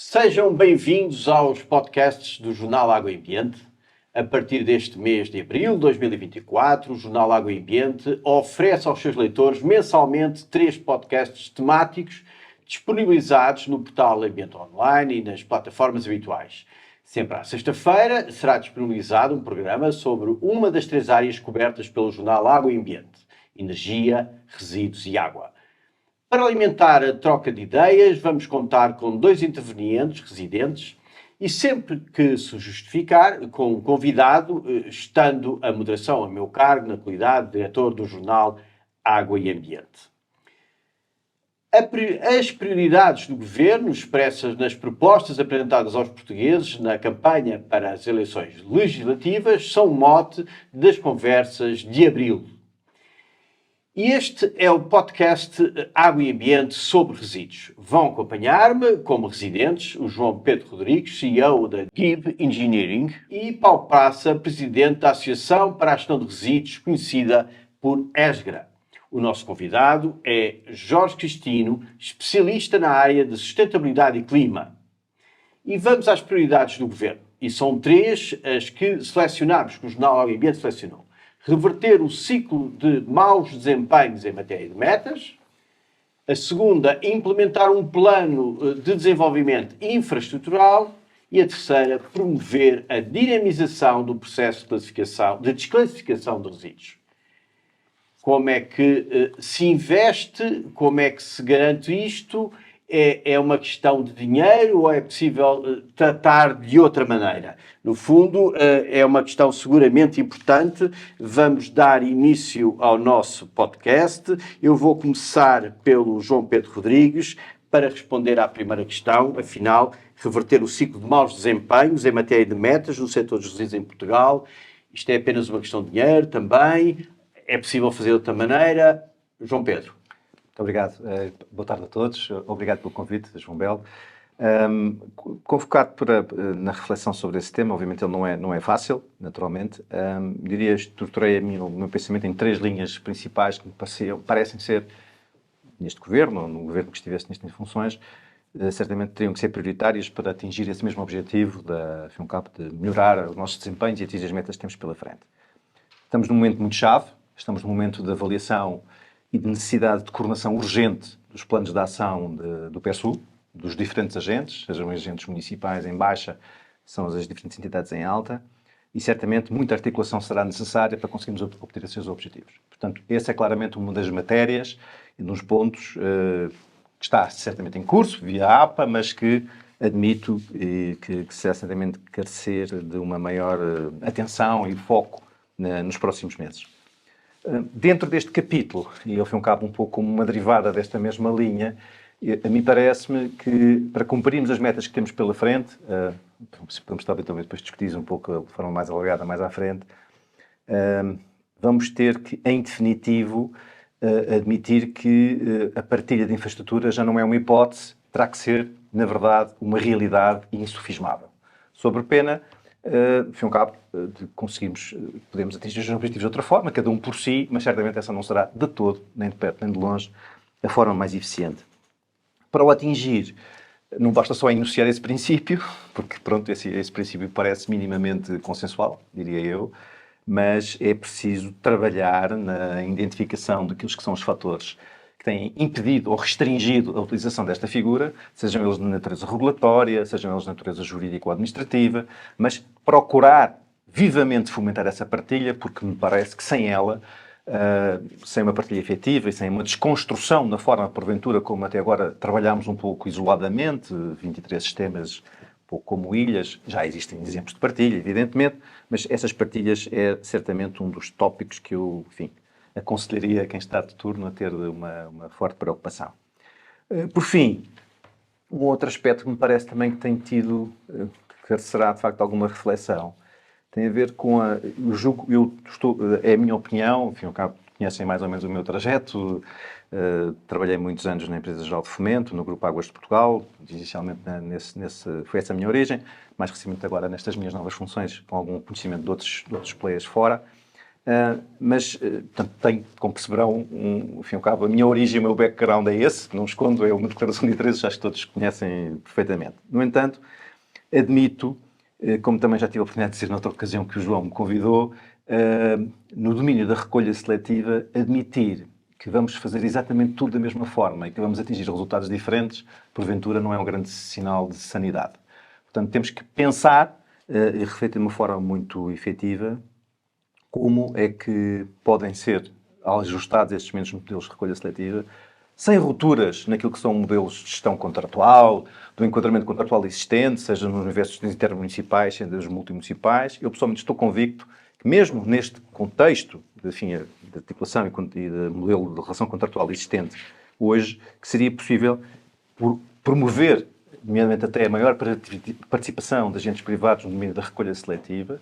Sejam bem-vindos aos podcasts do Jornal Água e Ambiente. A partir deste mês de abril de 2024, o Jornal Água e Ambiente oferece aos seus leitores mensalmente 3 podcasts temáticos disponibilizados no portal Ambiente Online e nas plataformas habituais. Sempre à sexta-feira será disponibilizado um programa sobre uma das 3 áreas cobertas pelo Jornal Água e Ambiente: energia, resíduos e água. Para alimentar a troca de ideias, vamos contar com 2 intervenientes residentes e, sempre que se justificar, com um convidado, estando a moderação a meu cargo na qualidade de diretor do jornal Água e Ambiente. As prioridades do Governo, expressas nas propostas apresentadas aos portugueses na campanha para as eleições legislativas, são o mote das conversas de abril. E este é o podcast Água e Ambiente sobre resíduos. Vão acompanhar-me, como residentes, o João Pedro Rodrigues, CEO da GIB Engineering, e Paulo Praça, presidente da Associação para a Gestão de Resíduos, conhecida por ESGRA. O nosso convidado é Jorge Cristino, especialista na área de sustentabilidade e clima. E vamos às prioridades do Governo. E são 3 as que selecionámos, que o Jornal Água e Ambiente selecionou. Reverter o ciclo de maus desempenhos em matéria de metas. A segunda, implementar um plano de desenvolvimento infraestrutural. E a terceira, promover a dinamização do processo de desclassificação de resíduos. Como é que se investe? Como é que se garante isto? É uma questão de dinheiro ou é possível tratar de outra maneira? No fundo, é uma questão seguramente importante. Vamos dar início ao nosso podcast. Eu vou começar pelo João Pedro Rodrigues para responder à primeira questão. Afinal, reverter o ciclo de maus desempenhos em matéria de metas no setor dos resíduos em Portugal. Isto é apenas uma questão de dinheiro também? É possível fazer de outra maneira? João Pedro. Muito obrigado. Boa tarde a todos. Obrigado pelo convite, João Belo. Convocado na reflexão sobre esse tema, obviamente ele não é fácil, naturalmente. Estruturei o meu pensamento em 3 linhas principais que me parecem ser, neste governo, ou no governo que estivesse nestas funções, certamente teriam que ser prioritárias para atingir esse mesmo objetivo de melhorar os nossos desempenhos e atingir as metas que temos pela frente. Estamos num momento muito chave, estamos num momento de avaliação e de necessidade de coordenação urgente dos planos de ação do PSU, dos diferentes agentes, sejam os agentes municipais em baixa, são as diferentes entidades em alta, e certamente muita articulação será necessária para conseguirmos obter esses objetivos. Portanto, essa é claramente uma das matérias e dos pontos que está certamente em curso, via APA, mas que admito que certamente carecer de uma maior atenção e foco nos próximos meses. Dentro deste capítulo, e ao fim e ao cabo um pouco como uma derivada desta mesma linha, a mim parece-me que para cumprirmos as metas que temos pela frente, podemos talvez depois discutir um pouco de forma mais alargada mais à frente, vamos ter que, em definitivo, admitir que a partilha de infraestrutura já não é uma hipótese, terá que ser, na verdade, uma realidade insofismável. Sob pena, ao fim e ao cabo, podemos atingir os objetivos de outra forma, cada um por si, mas certamente essa não será de todo, nem de perto nem de longe, a forma mais eficiente. Para o atingir, não basta só enunciar esse princípio, porque pronto, esse princípio parece minimamente consensual, diria eu, mas é preciso trabalhar na identificação daqueles que são os fatores que têm impedido ou restringido a utilização desta figura, sejam eles de natureza regulatória, sejam eles de natureza jurídica ou administrativa, mas procurar vivamente fomentar essa partilha, porque me parece que sem ela, sem uma partilha efetiva e sem uma desconstrução na forma, porventura, como até agora trabalhámos um pouco isoladamente, 23 sistemas, um pouco como ilhas, já existem exemplos de partilha, evidentemente, mas essas partilhas é certamente um dos tópicos que eu, aconselharia a quem está de turno a ter uma forte preocupação. Por fim, um outro aspecto que me parece também que tem tido, que será de facto alguma reflexão, tem a ver com é a minha opinião, enfim, ao cabo, conhecem mais ou menos o meu trajeto, trabalhei muitos anos na empresa geral de fomento, no Grupo Águas de Portugal, inicialmente foi essa a minha origem, mais recentemente agora nestas minhas novas funções, com algum conhecimento de outros players fora. Portanto, tenho, como perceberão, enfim, ao cabo, a minha origem, o meu background é esse, não escondo, é uma declaração de interesses, acho que todos conhecem perfeitamente. No entanto, admito, como também já tive a oportunidade de dizer noutra ocasião que o João me convidou, no domínio da recolha seletiva, admitir que vamos fazer exatamente tudo da mesma forma e que vamos atingir resultados diferentes, porventura não é um grande sinal de sanidade. Portanto, temos que pensar e refletir de uma forma muito efetiva como é que podem ser ajustados estes mesmos modelos de recolha seletiva, sem rupturas naquilo que são modelos de gestão contratual, do enquadramento contratual existente, seja nos universos intermunicipais, seja nos multimunicipais. Eu, pessoalmente, estou convicto que, mesmo neste contexto de articulação e de modelo de relação contratual existente hoje, que seria possível promover, nomeadamente até a maior participação de agentes privados no domínio da recolha seletiva,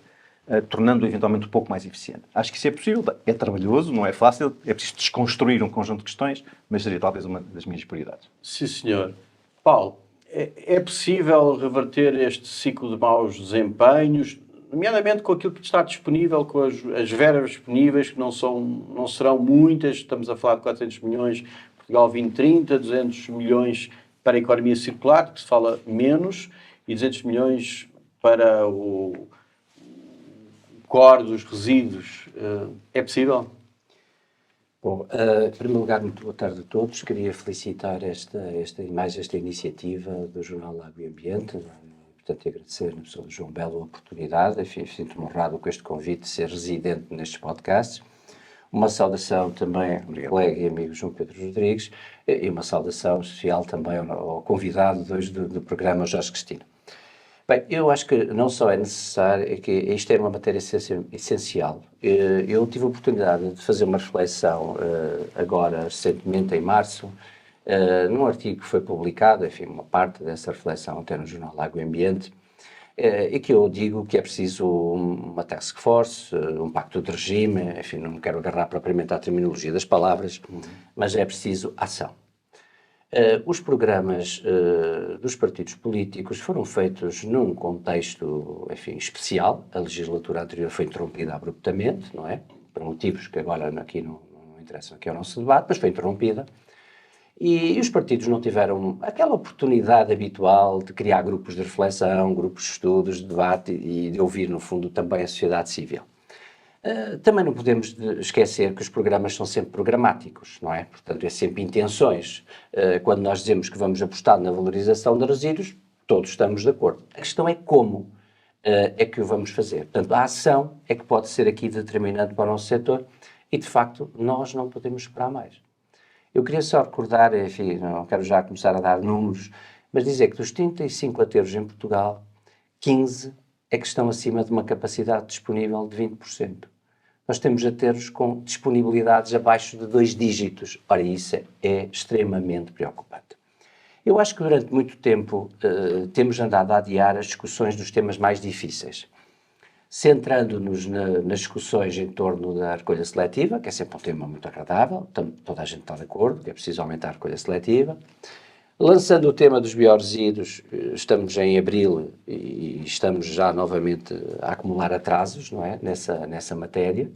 tornando-o eventualmente um pouco mais eficiente. Acho que isso é possível, é trabalhoso, não é fácil, é preciso desconstruir um conjunto de questões, mas seria talvez uma das minhas prioridades. Sim, senhor. Paulo, é possível reverter este ciclo de maus desempenhos, nomeadamente com aquilo que está disponível, com as verbas disponíveis, que não serão muitas, estamos a falar de 400 milhões, Portugal 2030, 200 milhões para a economia circular, que se fala menos, e 200 milhões para o core dos resíduos. É possível? Bom, em primeiro lugar, muito boa tarde a todos. Queria felicitar esta iniciativa do Jornal Lago e Ambiente. Portanto, agradecer na pessoa do João Belo a oportunidade. Enfim, sinto-me honrado com este convite de ser residente nestes podcasts. Uma saudação também ao colega e amigo João Pedro Rodrigues e uma saudação especial também ao convidado de hoje do programa, Jorge Cristina. Bem, eu acho que não só é necessário, é que isto é uma matéria essencial. Eu tive a oportunidade de fazer uma reflexão agora, recentemente, em março, num artigo que foi publicado, enfim, uma parte dessa reflexão até no Jornal Lago e Ambiente, e que eu digo que é preciso uma task force, um pacto de regime, enfim, não me quero agarrar propriamente à terminologia das palavras, mas é preciso ação. Os programas dos partidos políticos foram feitos num contexto, enfim, especial. A legislatura anterior foi interrompida abruptamente, não é? Por motivos que agora aqui não interessam, aqui é o nosso debate, mas foi interrompida. E os partidos não tiveram aquela oportunidade habitual de criar grupos de reflexão, grupos de estudos, de debate e de ouvir, no fundo, também a sociedade civil. Também não podemos esquecer que os programas são sempre programáticos, não é? Portanto, é sempre intenções. Quando nós dizemos que vamos apostar na valorização de resíduos, todos estamos de acordo. A questão é como é que o vamos fazer. Portanto, a ação é que pode ser aqui determinante para o nosso setor e, de facto, nós não podemos esperar mais. Eu queria só recordar, enfim, não quero já começar a dar números, mas dizer que dos 35 aterros em Portugal, 15 é que estão acima de uma capacidade disponível de 20%. Nós temos aterros com disponibilidades abaixo de 2 dígitos. Ora, isso é extremamente preocupante. Eu acho que durante muito tempo temos andado a adiar as discussões dos temas mais difíceis, centrando-nos nas discussões em torno da recolha seletiva, que é sempre um tema muito agradável, toda a gente está de acordo que é preciso aumentar a recolha seletiva. Lançando o tema dos bioresíduos, estamos em abril e estamos já novamente a acumular atrasos, não é? Nessa matéria.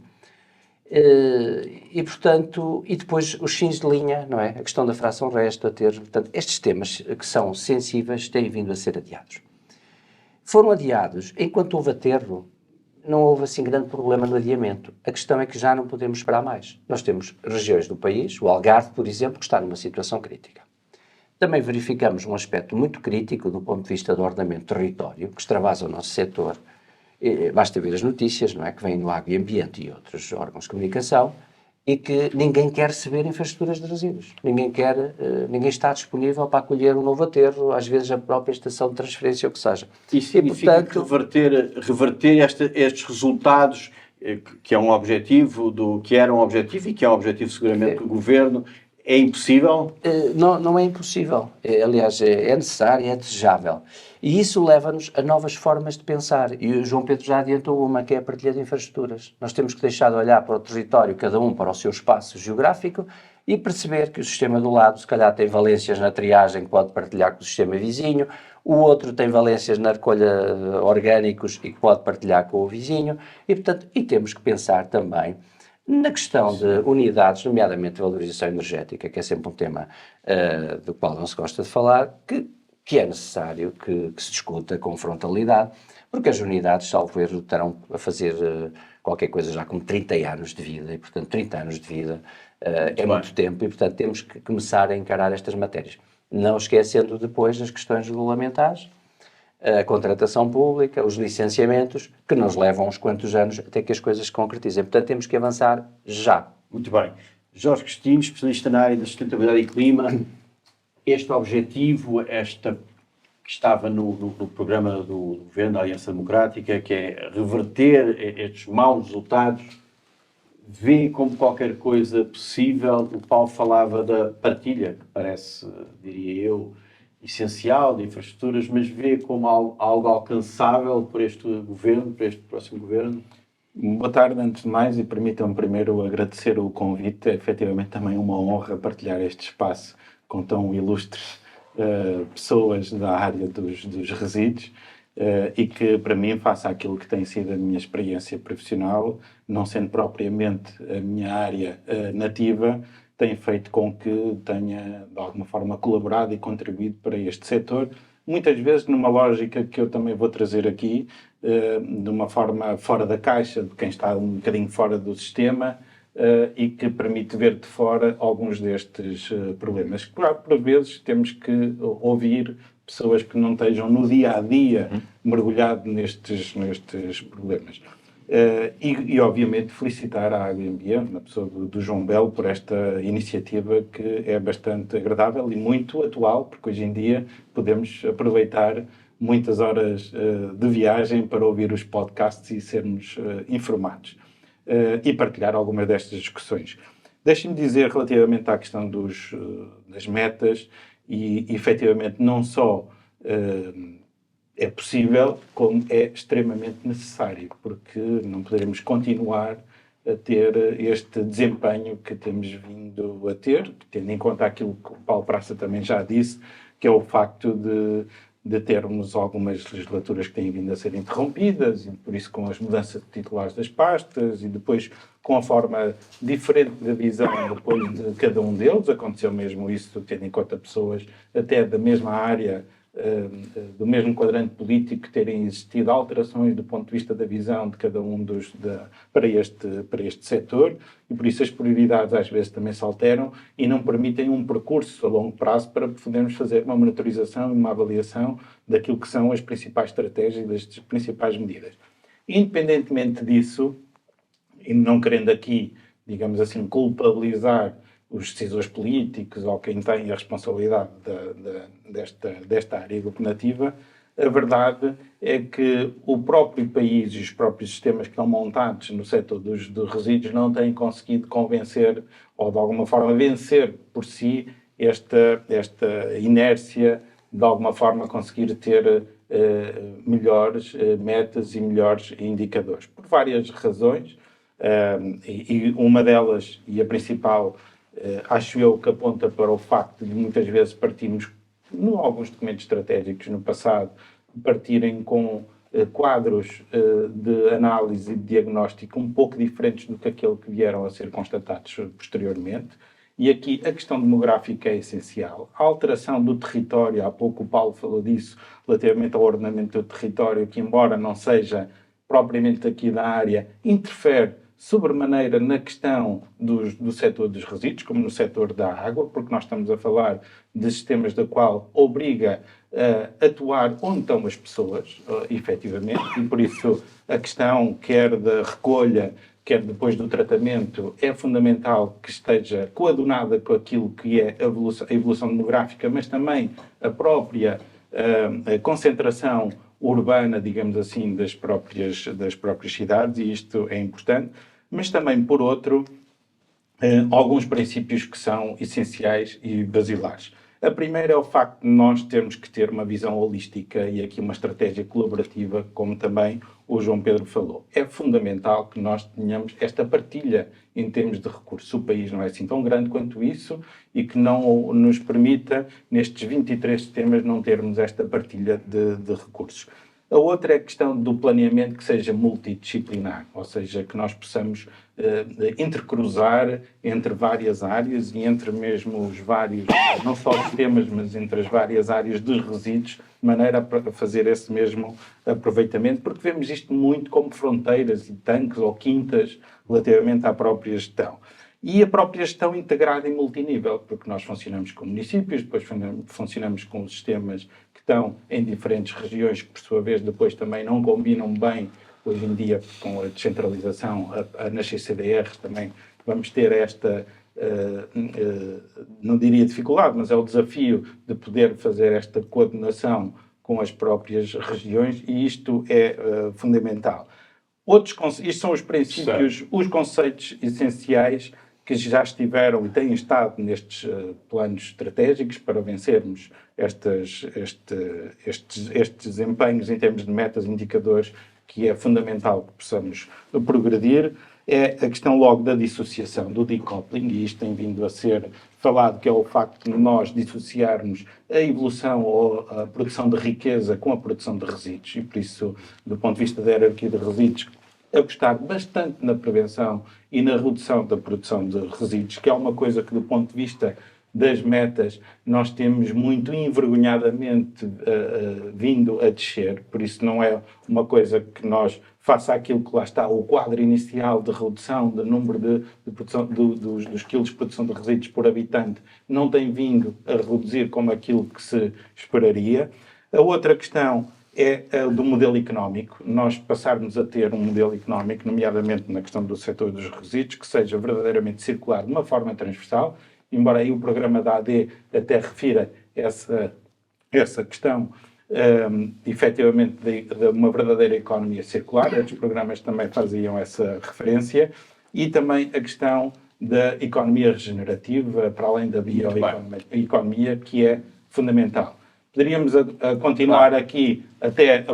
E, portanto, e depois os fins de linha, não é? A questão da fração resto, aterro. Portanto, estes temas que são sensíveis têm vindo a ser adiados. Foram adiados enquanto houve aterro. Não houve assim grande problema no adiamento. A questão é que já não podemos esperar mais. Nós temos regiões do país, o Algarve, por exemplo, que está numa situação crítica. Também verificamos um aspecto muito crítico do ponto de vista do ordenamento do território, que extravasa o nosso setor. Basta ver as notícias, não é? Que vêm no Água e Ambiente e outros órgãos de comunicação, e que ninguém quer receber infraestruturas de resíduos. Ninguém está disponível para acolher um novo aterro, às vezes a própria estação de transferência, ou o que seja. Isso significa que reverter estes resultados, que é um objetivo que era um objetivo e que é um objetivo seguramente do Governo, é impossível? Não é impossível. Aliás, é necessário, é desejável. E isso leva-nos a novas formas de pensar. E o João Pedro já adiantou uma, que é a partilha de infraestruturas. Nós temos que deixar de olhar para o território, cada um para o seu espaço geográfico, e perceber que o sistema do lado, se calhar, tem valências na triagem que pode partilhar com o sistema vizinho, o outro tem valências na recolha de orgânicos e que pode partilhar com o vizinho, e, portanto, temos que pensar também na questão de unidades, nomeadamente de valorização energética, que é sempre um tema do qual não se gosta de falar, que é necessário que se discuta com frontalidade, porque as unidades, salvo erro, estarão a fazer qualquer coisa já com 30 anos de vida, e, portanto, 30 anos de vida é muito tempo, e, portanto, temos que começar a encarar estas matérias. Não esquecendo depois as questões regulamentares, a contratação pública, os licenciamentos, que nos levam uns quantos anos até que as coisas se concretizem. Portanto, temos que avançar já. Muito bem. Jorge Cristina, especialista na área da sustentabilidade e clima, este objetivo, que estava no programa do Governo da Aliança Democrática, que é reverter estes maus resultados, vê como qualquer coisa possível. O Paulo falava da partilha, que parece, diria eu, essencial de infraestruturas, mas vê como algo alcançável por este governo, por este próximo governo? Boa tarde, antes de mais, e permitam-me primeiro agradecer o convite. É efetivamente também uma honra partilhar este espaço com tão ilustres pessoas da área dos resíduos e que, para mim, faça aquilo que tem sido a minha experiência profissional, não sendo propriamente a minha área nativa, tem feito com que tenha, de alguma forma, colaborado e contribuído para este setor, muitas vezes numa lógica que eu também vou trazer aqui, de uma forma fora da caixa, de quem está um bocadinho fora do sistema, e que permite ver de fora alguns destes problemas. Claro, por vezes temos que ouvir pessoas que não estejam no dia-a-dia mergulhado nestes problemas. E, obviamente, felicitar a Água e Ambiente, na pessoa do João Belo, por esta iniciativa que é bastante agradável e muito atual, porque hoje em dia podemos aproveitar muitas horas de viagem para ouvir os podcasts e sermos informados. E partilhar algumas destas discussões. Deixem-me dizer, relativamente à questão das metas, e efetivamente não só é possível, como é extremamente necessário, porque não poderemos continuar a ter este desempenho que temos vindo a ter, tendo em conta aquilo que o Paulo Praça também já disse, que é o facto de termos algumas legislaturas que têm vindo a ser interrompidas, e por isso com as mudanças de titulares das pastas, e depois com a forma diferente da visão depois de cada um deles. Aconteceu mesmo isso, tendo em conta pessoas até da mesma área, do mesmo quadrante político, terem existido alterações do ponto de vista da visão de cada um para este setor, e por isso as prioridades às vezes também se alteram e não permitem um percurso a longo prazo para podermos fazer uma monitorização e uma avaliação daquilo que são as principais estratégias e das principais medidas. Independentemente disso, e não querendo aqui, digamos assim, culpabilizar os decisores políticos ou quem tem a responsabilidade desta área governativa, a verdade é que o próprio país e os próprios sistemas que estão montados no setor dos resíduos não têm conseguido convencer ou, de alguma forma, vencer por si esta inércia, de alguma forma conseguir ter melhores metas e melhores indicadores. Por várias razões, e uma delas, e a principal, acho eu que aponta para o facto de muitas vezes partirmos, em alguns documentos estratégicos no passado, partirem com quadros de análise e de diagnóstico um pouco diferentes do que aquele que vieram a ser constatados posteriormente. E aqui a questão demográfica é essencial. A alteração do território, há pouco o Paulo falou disso, relativamente ao ordenamento do território, que embora não seja propriamente aqui da área, interfere sobremaneira na questão do setor dos resíduos, como no setor da água, porque nós estamos a falar de sistemas da qual obriga a atuar onde estão as pessoas, efetivamente, e por isso a questão, quer da recolha, quer depois do tratamento, é fundamental que esteja coadunada com aquilo que é a evolução demográfica, mas também a própria concentração urbana, digamos assim, das próprias cidades, e isto é importante, mas também, por outro, alguns princípios que são essenciais e basilares. A primeira é o facto de nós termos que ter uma visão holística e aqui uma estratégia colaborativa, como também o João Pedro falou. É fundamental que nós tenhamos esta partilha em termos de recursos. O país não é assim tão grande quanto isso e que não nos permita, nestes 23 temas, não termos esta partilha de recursos. A outra é a questão do planeamento que seja multidisciplinar, ou seja, que nós possamos intercruzar entre várias áreas e entre mesmo os vários, não só os temas, mas entre as várias áreas dos resíduos, de maneira a fazer esse mesmo aproveitamento, porque vemos isto muito como fronteiras e tanques ou quintas relativamente à própria gestão. E a própria gestão integrada em multinível, porque nós funcionamos com municípios, depois funcionamos com sistemas que estão em diferentes regiões, que por sua vez depois também não combinam bem, hoje em dia com a descentralização nas CCDRs também vamos ter esta, não diria dificuldade, mas é o desafio de poder fazer esta coordenação com as próprias regiões e isto é fundamental. Isto são os princípios, certo, os conceitos essenciais que já estiveram e têm estado nestes planos estratégicos para vencermos estes empenhos em termos de metas e indicadores, que é fundamental que possamos progredir. É a questão logo da dissociação, do decoupling, e isto tem vindo a ser falado, que é o facto de nós dissociarmos a evolução ou a produção de riqueza com a produção de resíduos, e por isso, do ponto de vista da hierarquia de resíduos, apostar bastante na prevenção e na redução da produção de resíduos, que é uma coisa que, do ponto de vista das metas, nós temos muito envergonhadamente vindo a descer, por isso não é uma coisa que nós faça aquilo que lá está, o quadro inicial de redução do número de produção, dos quilos de produção de resíduos por habitante, não tem vindo a reduzir como aquilo que se esperaria. A outra questão é do modelo económico, nós passarmos a ter um modelo económico, nomeadamente na questão do setor dos resíduos, que seja verdadeiramente circular de uma forma transversal, embora aí o programa da AD até refira essa questão, efetivamente, de uma verdadeira economia circular. Estes programas também faziam essa referência, e também a questão da economia regenerativa, para além da bioeconomia, que é fundamental. Poderíamos continuar aqui até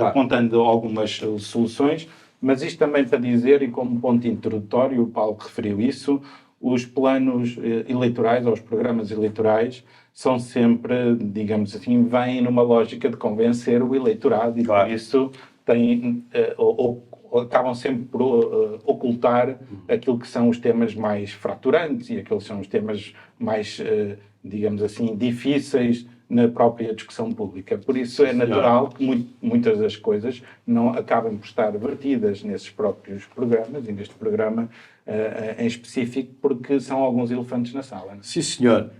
apontando algumas soluções, mas isto também para dizer, e como ponto introdutório, o Paulo referiu isso, os planos eleitorais ou os programas eleitorais são sempre, digamos assim, vêm numa lógica de convencer o eleitorado e por isso têm, acabam sempre por ocultar aquilo que são os temas mais fraturantes e aqueles que são os temas mais, digamos assim, difíceis na própria discussão pública. Por isso é natural que muitas das coisas não acabem por estar vertidas nesses próprios programas e neste programa em específico, porque são alguns elefantes na sala. Não? Sim, senhor.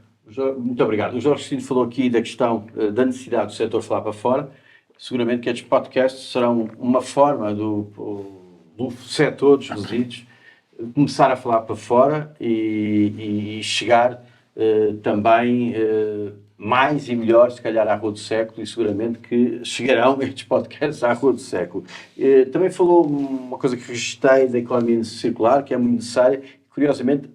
Muito obrigado. O Jorge Cristina falou aqui da questão da necessidade do setor falar para fora. Seguramente que estes podcasts serão uma forma do setor dos resíduos começar a falar para fora e chegar também mais e melhor, se calhar, à Rua do Século, e seguramente que chegarão estes podcasts à Rua do Século. Também falou uma coisa que registrei da economia circular, que é muito necessária. Curiosamente,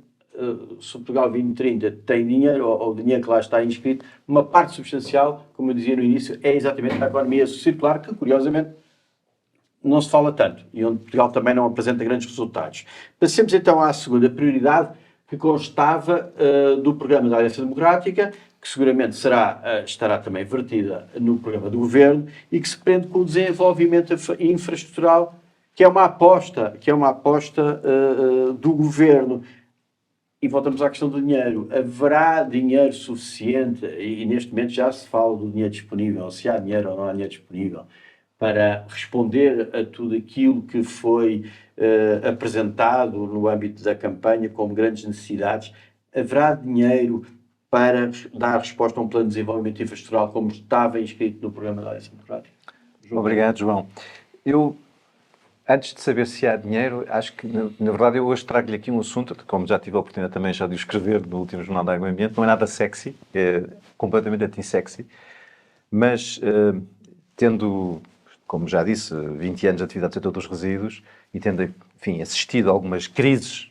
se o Portugal 2030 tem dinheiro, ou o dinheiro que lá está inscrito, uma parte substancial, como eu dizia no início, é exatamente a economia circular, que curiosamente não se fala tanto, e onde Portugal também não apresenta grandes resultados. Passemos então à segunda prioridade, que constava do programa da Aliança Democrática, que seguramente estará também vertida no programa do Governo e que se prende com o desenvolvimento infraestrutural, que é uma aposta do Governo. E voltamos à questão do dinheiro. Haverá dinheiro suficiente, e neste momento já se fala do dinheiro disponível, se há dinheiro ou não há dinheiro disponível, para responder a tudo aquilo que foi apresentado no âmbito da campanha como grandes necessidades? Haverá dinheiro para dar resposta a um plano de desenvolvimento infraestrutural como estava inscrito no programa da Aliança Democrática? Obrigado, João. Eu, antes de saber se há dinheiro, acho que, na verdade, eu hoje trago-lhe aqui um assunto, que, como já tive a oportunidade também já de o escrever no último Jornal da Água e Ambiente, não é nada sexy, é completamente anti-sexy, mas tendo, como já disse, 20 anos de atividade no setor dos resíduos e tendo, enfim, assistido a algumas crises,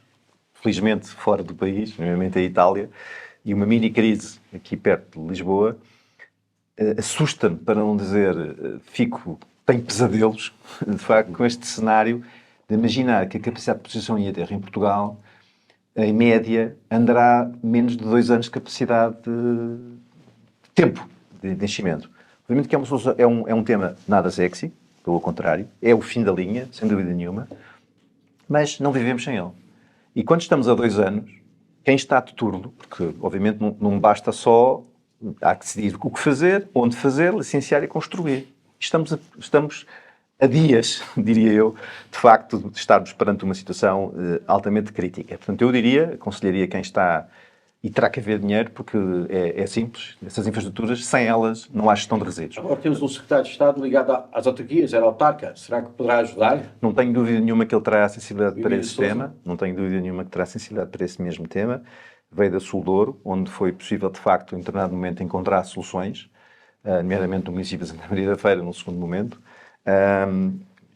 felizmente, fora do país, nomeadamente a Itália, e uma mini crise aqui perto de Lisboa, assusta-me, para não dizer, tenho pesadelos, de facto, com este cenário de imaginar que a capacidade de posição em aterro em Portugal, em média, andará menos de 2 anos de capacidade de tempo de enchimento. Obviamente que é um tema nada sexy, pelo contrário, é o fim da linha, sem dúvida nenhuma, mas não vivemos sem ele. E quando estamos a 2 anos, quem está de turno, porque obviamente não basta só, há que decidir o que fazer, onde fazer, licenciar e construir. Estamos a dias, diria eu, de facto, de estarmos perante uma situação altamente crítica. Portanto, eu aconselharia quem está, e terá que haver dinheiro, porque é simples, essas infraestruturas, sem elas não há gestão de resíduos. Agora temos um secretário de Estado ligado às autarquias, era autarca. Será que poderá ajudar? Não tenho dúvida nenhuma que ele terá sensibilidade para esse Sousa. tema, não tenho dúvida nenhuma que terá sensibilidade para esse mesmo tema. Veio da Sul-Douro, onde foi possível, de facto, em determinado momento, encontrar soluções, nomeadamente no município de Santa Maria da Feira, num segundo momento.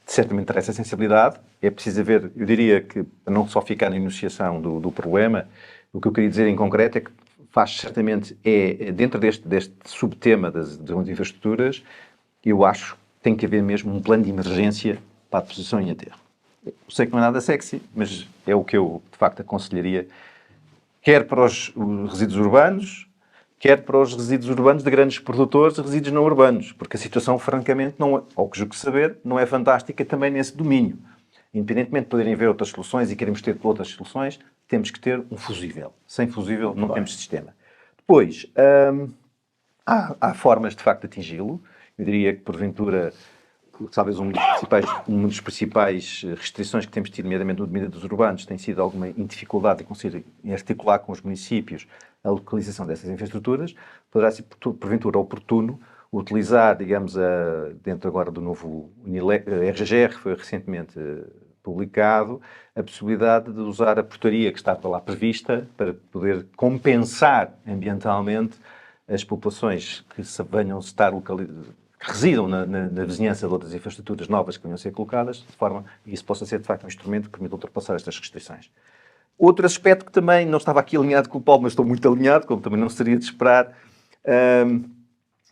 Certamente terá essa sensibilidade. É preciso haver, eu diria que, para não só ficar na enunciação do problema, o que eu queria dizer em concreto é que certamente, dentro deste subtema das infraestruturas, eu acho que tem que haver mesmo um plano de emergência para a deposição em aterro. Eu sei que não é nada sexy, mas é o que eu, de facto, aconselharia, quer para os resíduos urbanos, quer para os resíduos urbanos de grandes produtores e resíduos não urbanos, porque a situação, francamente, ao que julgo saber, não é fantástica também nesse domínio. Independentemente de poderem haver outras soluções e queremos ter outras soluções, temos que ter um fusível. Sem fusível não temos sistema. Depois, há formas, de facto, de atingi-lo. Eu diria que, porventura, talvez uma das principais restrições que temos tido, nomeadamente no domínio dos urbanos, tem sido alguma dificuldade em conseguir articular com os municípios a localização dessas infraestruturas. Poderá ser, porventura, oportuno utilizar, digamos, dentro agora do novo RGR, que foi recentemente publicado, a possibilidade de usar a portaria que estava lá prevista para poder compensar ambientalmente as populações que venham estar que residam na vizinhança de outras infraestruturas novas que venham a ser colocadas, de forma que isso possa ser, de facto, um instrumento que permita ultrapassar estas restrições. Outro aspecto que também não estava aqui alinhado com o Paulo, mas estou muito alinhado, como também não seria de esperar,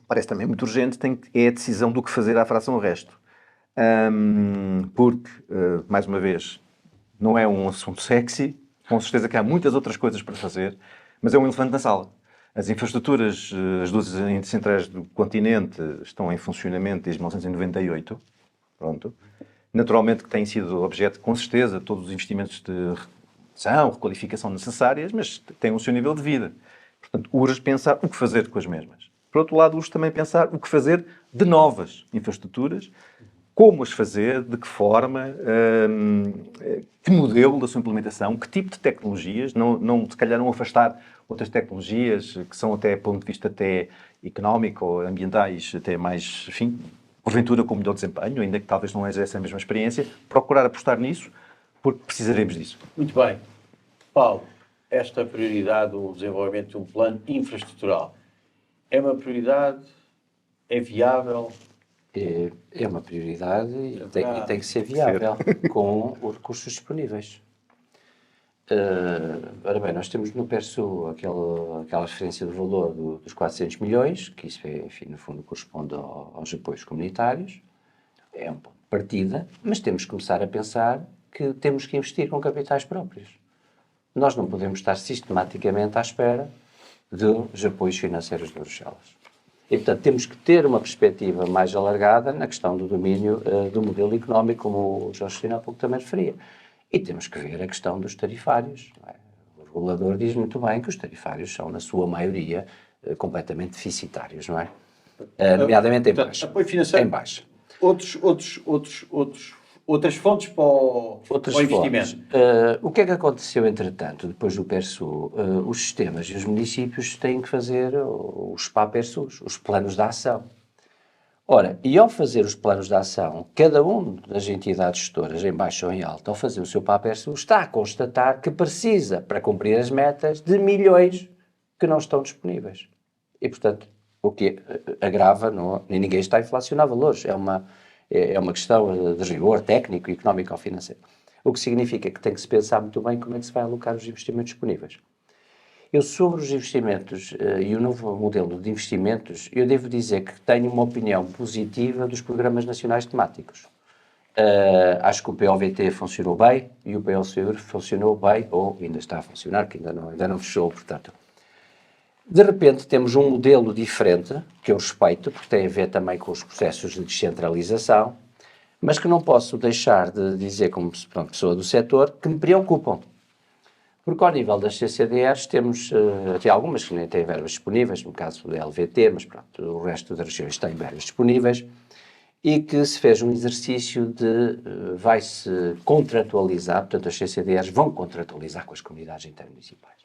parece também muito urgente, é a decisão do que fazer à fração o resto. Porque, mais uma vez, não é um assunto sexy, com certeza que há muitas outras coisas para fazer, mas é um elefante na sala. As infraestruturas, as duas centrais do continente estão em funcionamento desde 1998. Pronto. Naturalmente que têm sido objeto, com certeza, de todos os investimentos de requalificação necessárias, mas têm o seu nível de vida. Portanto, urge pensar o que fazer com as mesmas. Por outro lado, urge também pensar o que fazer de novas infraestruturas, como as fazer, de que forma, que modelo da sua implementação, que tipo de tecnologias, se calhar não afastar outras tecnologias que são até, ponto de vista até económico ou ambientais, até mais, enfim, porventura com melhor desempenho, ainda que talvez não haja essa mesma experiência, procurar apostar nisso, porque precisaremos disso. Muito bem. Paulo, esta prioridade do desenvolvimento de um plano infraestrutural é uma prioridade? É viável? É uma prioridade e tem que ser viável com os recursos disponíveis. Ora bem, nós temos no PERSU aquela referência do valor dos 400 milhões, que isso, enfim, no fundo corresponde aos apoios comunitários. É um ponto de partida, mas temos que começar a pensar que temos que investir com capitais próprios. Nós não podemos estar sistematicamente à espera dos apoios financeiros de Bruxelas. E, portanto, temos que ter uma perspectiva mais alargada na questão do domínio do modelo económico, como o Jorge Cristina há pouco também referia. E temos que ver a questão dos tarifários. Não é? O regulador diz muito bem que os tarifários são, na sua maioria, completamente deficitários, não é? Nomeadamente em baixa. Apoio financeiro. Em baixa. Outras fontes para o investimento. O que é que aconteceu, entretanto, depois do PERSU? Os sistemas e os municípios têm que fazer os PAPERSUs, os planos de ação. Ora, e ao fazer os planos de ação, cada um das entidades gestoras, em baixo ou em alto, ao fazer o seu PAPERSU, está a constatar que precisa, para cumprir as metas, de milhões que não estão disponíveis. E, portanto, o que agrava, nem ninguém está a inflacionar valores, é uma questão de rigor técnico, económico ou financeiro. O que significa que tem que se pensar muito bem como é que se vai alocar os investimentos disponíveis. Eu, sobre os investimentos e o novo modelo de investimentos, eu devo dizer que tenho uma opinião positiva dos programas nacionais temáticos. Acho que o POVT funcionou bem e o POSEUR funcionou bem, ou ainda está a funcionar, que ainda não fechou, portanto. De repente temos um modelo diferente, que eu respeito, porque tem a ver também com os processos de descentralização, mas que não posso deixar de dizer, como pessoa do setor, que me preocupam. Porque ao nível das CCDRs temos até algumas que nem têm verbas disponíveis, no caso da LVT, mas pronto, o resto das regiões têm verbas disponíveis, e que se fez um exercício de vai-se contratualizar, portanto as CCDRs vão contratualizar com as comunidades intermunicipais.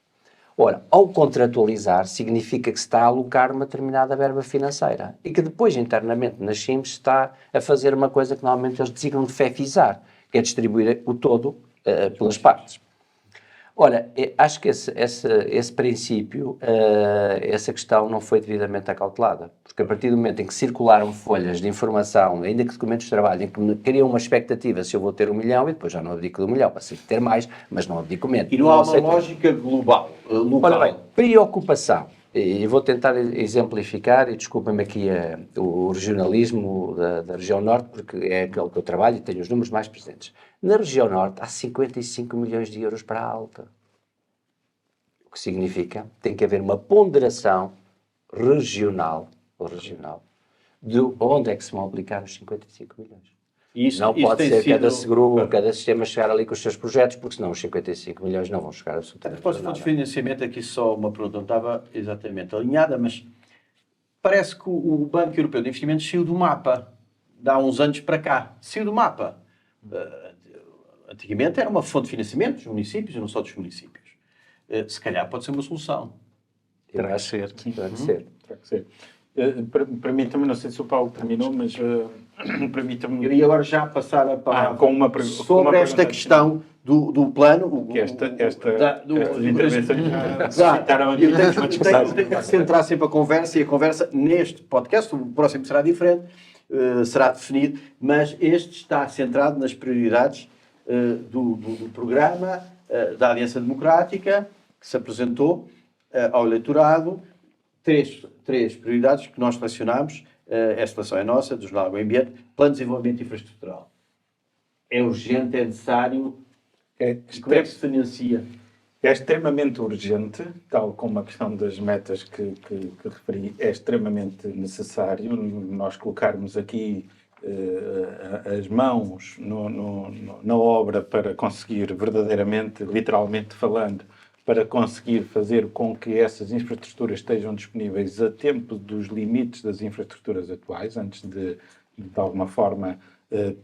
Ora, ao contratualizar, significa que se está a alocar uma determinada verba financeira e que depois, internamente, nas CIMs, se está a fazer uma coisa que normalmente eles designam de FEFISAR, que é distribuir o todo pelas partes. Ora, acho que esse princípio, essa questão não foi devidamente acautelada, porque a partir do momento em que circularam folhas de informação, ainda que documentos de trabalho, em que me criam uma expectativa se eu vou ter 1 milhão e depois já não abdico do 1 milhão, passei a ter mais, mas não abdico menos. E não há uma lógica global, local. Ora bem, preocupação, e vou tentar exemplificar, e desculpem-me aqui o regionalismo da região norte, porque é aquele que eu trabalho e tenho os números mais presentes. Na região norte há 55 milhões de euros para a alta. O que significa que tem que haver uma ponderação regional de onde é que se vão aplicar os 55 milhões. Não pode ser cada seguro, cada sistema chegar ali com os seus projetos, porque senão os 55 milhões não vão chegar absolutamente a nada. De financiamento, aqui só uma pergunta, não estava exatamente alinhada, mas parece que o Banco Europeu de Investimentos saiu do mapa, de há uns anos para cá. Saiu do mapa. Antigamente era uma fonte de financiamento dos municípios e não só dos municípios. Se calhar pode ser uma solução. Terá que ser. Terá que ser. Permita-me, não sei se o Paulo terminou, mas permita-me... Eu ia agora já passar a palavra sobre esta questão do plano. Estas intervenções já citaram aqui. Eu tenho que centrar sempre a conversa, e a conversa neste podcast, o próximo será diferente, será definido, mas este está centrado nas prioridades do programa da Aliança Democrática, que se apresentou ao eleitorado. Três prioridades que nós selecionámos. Esta seleção é nossa, do Jornal Água e Ambiente. Plano de desenvolvimento infraestrutural. É urgente, é necessário. Como é que se financia? É extremamente urgente, tal como a questão das metas que referi, é extremamente necessário nós colocarmos aqui as mãos na obra para conseguir verdadeiramente, literalmente falando, para conseguir fazer com que essas infraestruturas estejam disponíveis a tempo dos limites das infraestruturas atuais, antes de alguma forma,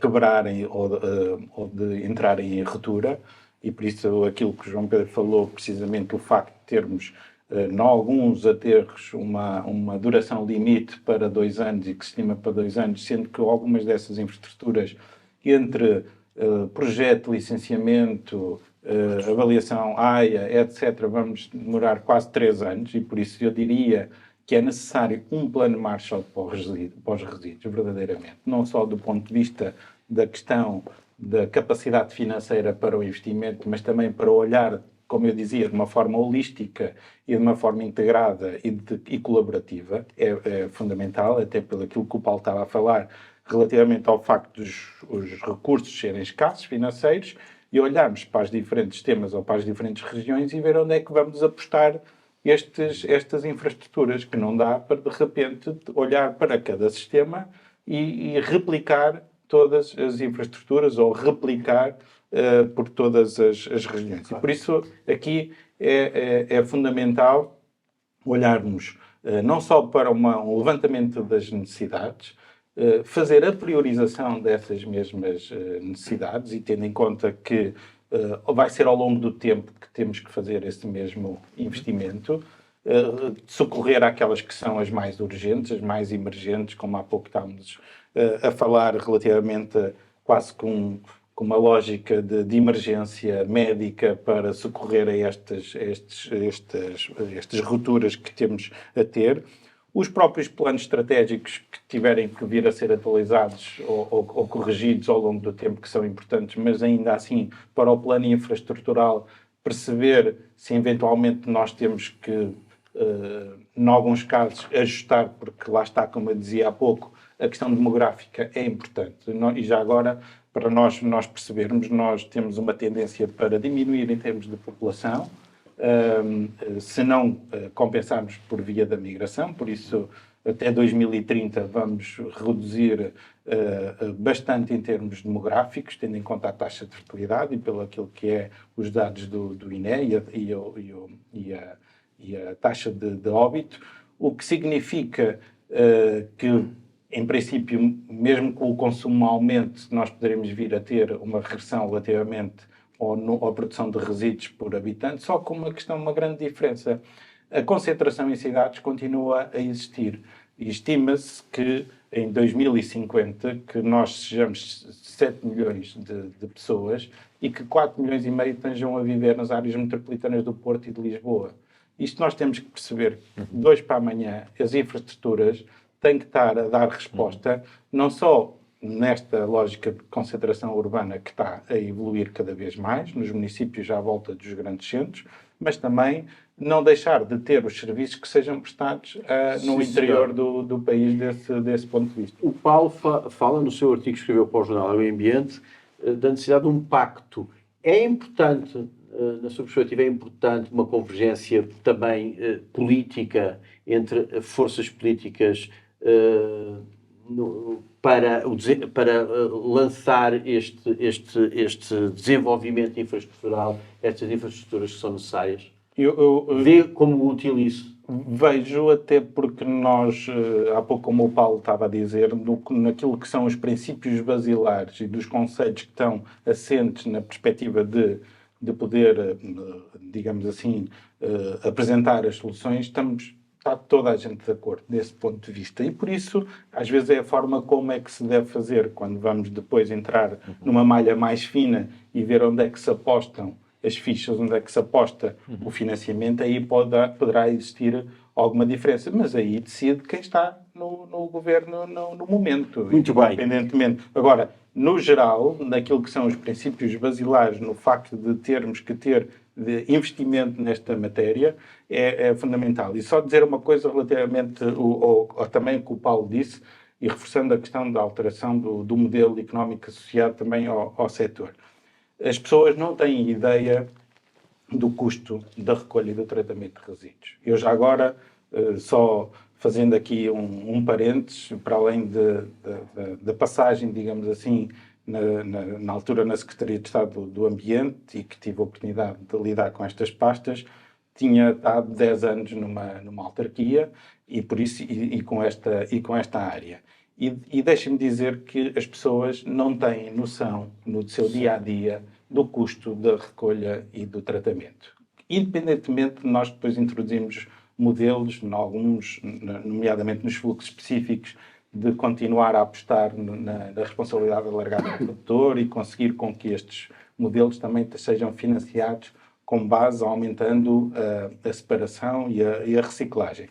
quebrarem ou de entrarem em ruptura. E por isso aquilo que o João Pedro falou, precisamente o facto de termos, em alguns aterros, uma duração limite para 2 anos e que se estima para 2 anos, sendo que algumas dessas infraestruturas, entre projeto, licenciamento, avaliação AIA, etc., vamos demorar quase 3 anos, e por isso eu diria que é necessário um plano Marshall para os resíduos, verdadeiramente. Não só do ponto de vista da questão da capacidade financeira para o investimento, mas também para olhar, como eu dizia, de uma forma holística e de uma forma integrada e colaborativa. É fundamental, até pelo aquilo que o Paulo estava a falar, relativamente ao facto dos os recursos serem escassos financeiros, e olharmos para os diferentes temas ou para as diferentes regiões e ver onde é que vamos apostar estas infraestruturas, que não dá para, de repente, olhar para cada sistema e replicar todas as infraestruturas ou replicar por todas as regiões. E por isso aqui é fundamental olharmos não só para um levantamento das necessidades, fazer a priorização dessas mesmas necessidades, e tendo em conta que vai ser ao longo do tempo que temos que fazer esse mesmo investimento, socorrer àquelas que são as mais urgentes, as mais emergentes, como há pouco estávamos a falar, relativamente quase com uma lógica de emergência médica para socorrer a estas rupturas que temos a ter. Os próprios planos estratégicos que tiverem que vir a ser atualizados ou corrigidos ao longo do tempo, que são importantes, mas ainda assim, para o plano infraestrutural, perceber se eventualmente nós temos que, em alguns casos, ajustar, porque lá está, como eu dizia há pouco, a questão demográfica é importante. E já agora, para nós percebermos, nós temos uma tendência para diminuir em termos de população, se não compensarmos por via da migração, por isso até 2030 vamos reduzir bastante em termos demográficos, tendo em conta a taxa de fertilidade e pelo aquilo que é os dados do INE e a taxa de óbito, o que significa que, em princípio, mesmo com o consumo aumente, nós poderemos vir a ter uma regressão relativamente à produção de resíduos por habitante, só com uma grande diferença. A concentração em cidades continua a existir. E estima-se que em 2050 que nós sejamos 7 milhões de pessoas e que 4 milhões e meio estejam a viver nas áreas metropolitanas do Porto e de Lisboa. Isto nós temos que perceber. De hoje para amanhã, as infraestruturas têm que estar a dar resposta, não só nesta lógica de concentração urbana que está a evoluir cada vez mais, nos municípios já à volta dos grandes centros, mas também não deixar de ter os serviços que sejam prestados no interior do país desse ponto de vista. O Paulo fala no seu artigo que escreveu para o Jornal do Meio Ambiente da necessidade de um pacto. É importante, na sua perspectiva, é importante uma convergência também política entre forças políticas para lançar este desenvolvimento infraestrutural, estas infraestruturas que são necessárias? Vê como útil isso? Vejo, até porque nós, há pouco como o Paulo estava a dizer, naquilo que são os princípios basilares e dos conceitos que estão assentes na perspectiva de poder, digamos assim, apresentar as soluções, está toda a gente de acordo desse ponto de vista. E por isso, às vezes é a forma como é que se deve fazer. Quando vamos depois entrar numa malha mais fina e ver onde é que se apostam as fichas, onde é que se aposta o financiamento, aí poderá existir alguma diferença. Mas aí decide quem está no governo no momento. Muito bem. Independentemente. Agora, no geral, naquilo que são os princípios basilares, no facto de termos que ter de investimento nesta matéria, é fundamental. E só dizer uma coisa relativamente também que o Paulo disse, e reforçando a questão da alteração do modelo económico associado também ao setor. As pessoas não têm ideia do custo da recolha e do tratamento de resíduos. Eu já agora, só fazendo aqui um parênteses, para além da passagem, digamos assim, na altura na Secretaria de Estado do Ambiente, e que tive a oportunidade de lidar com estas pastas, tinha estado 10 anos numa autarquia e por isso e com esta área. E deixem-me dizer que as pessoas não têm noção no seu dia-a-dia do custo da recolha e do tratamento. Independentemente de nós depois introduzirmos modelos, nomeadamente nos fluxos específicos, de continuar a apostar na responsabilidade alargada do produtor e conseguir com que estes modelos também sejam financiados com base aumentando a separação e a reciclagem.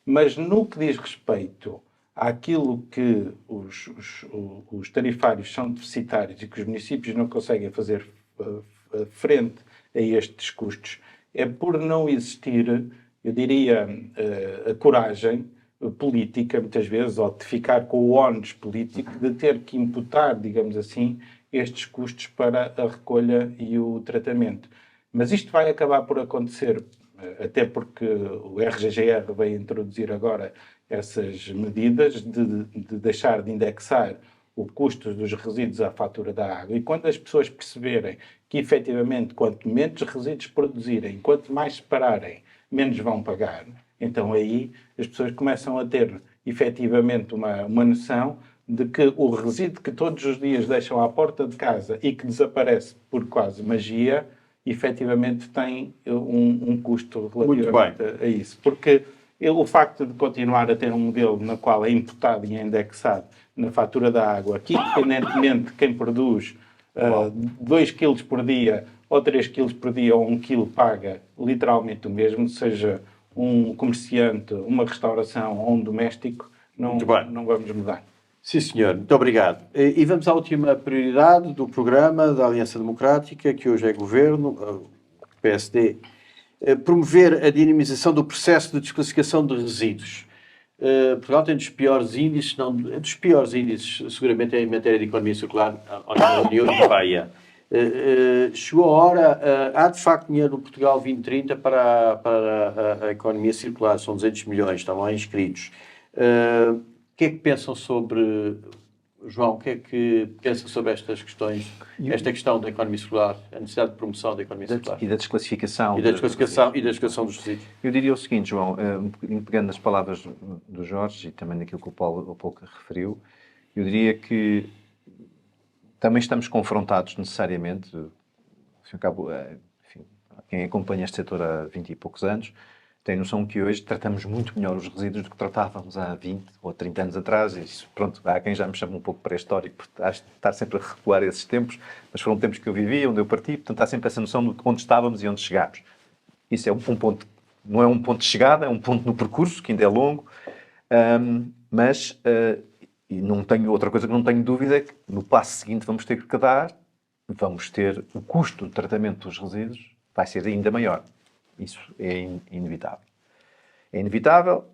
Mas no que diz respeito àquilo que os tarifários são deficitários e que os municípios não conseguem fazer frente a estes custos, é por não existir, eu diria, a coragem política, muitas vezes, ou de ficar com o ónus político de ter que imputar, digamos assim, estes custos para a recolha e o tratamento. Mas isto vai acabar por acontecer, até porque o RGGR vai introduzir agora essas medidas de deixar de indexar o custo dos resíduos à fatura da água. E quando as pessoas perceberem que, efetivamente, quanto menos resíduos produzirem, quanto mais separarem, menos vão pagar, então aí as pessoas começam a ter, efetivamente, uma noção de que o resíduo que todos os dias deixam à porta de casa e que desaparece por quase magia, efetivamente tem um custo relativamente a isso. Porque o facto de continuar a ter um modelo no qual é imputado e é indexado na fatura da água, que independentemente de quem produz 2 kg por dia, ou 3 kg por dia, ou 1 kg paga literalmente o mesmo, seja um comerciante, uma restauração ou um doméstico, não vamos mudar. Sim, senhor. Muito obrigado. E vamos à última prioridade do programa da Aliança Democrática, que hoje é Governo. PSD. Promover a dinamização do processo de desclassificação de resíduos. Portugal tem dos piores índices, não, dos piores índices, seguramente, em matéria de economia circular na União Europeia. Chegou a hora, há de facto dinheiro no Portugal 2030 para a economia circular, são 200 milhões, estão lá inscritos. O que é que pensam sobre, João, o que é que pensa sobre estas questões, esta questão da economia circular, a necessidade de promoção da economia circular? E da desclassificação. E da desclassificação dos resíduos. Eu diria o seguinte, João, um bocadinho pegando nas palavras do Jorge e também naquilo que o Paulo há pouco referiu, eu diria que também estamos confrontados necessariamente, enfim, quem acompanha este setor há 20 e poucos anos, tem noção que hoje tratamos muito melhor os resíduos do que tratávamos há 20 ou 30 anos atrás. E isso, pronto, há quem já me chama um pouco pré-histórico, por estar sempre a recuar esses tempos, mas foram tempos que eu vivi, onde eu parti, portanto há sempre essa noção de onde estávamos e onde chegámos. Isso é um ponto, não é um ponto de chegada, é um ponto no percurso, que ainda é longo, mas e não tenho outra coisa que não tenho dúvida é que no passo seguinte vamos ter o custo de tratamento dos resíduos vai ser ainda maior. Isso é inevitável. É inevitável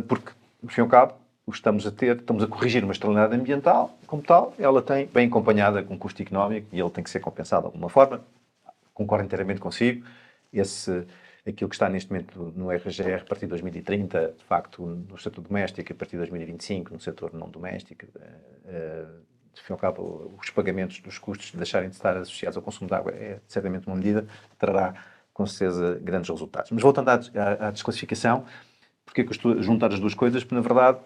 porque, no fim e ao cabo, estamos a corrigir uma externalidade ambiental, como tal, ela tem, bem acompanhada com um custo económico e ele tem que ser compensado de alguma forma. Concordo inteiramente consigo. Aquilo que está neste momento no RGR a partir de 2030, de facto, no setor doméstico, a partir de 2025, no setor não doméstico, de fim ao cabo, os pagamentos dos custos deixarem de estar associados ao consumo de água é certamente uma medida que trará, com certeza, grandes resultados. Mas voltando à desclassificação, porque é que eu estou a juntar as duas coisas? Porque, na verdade,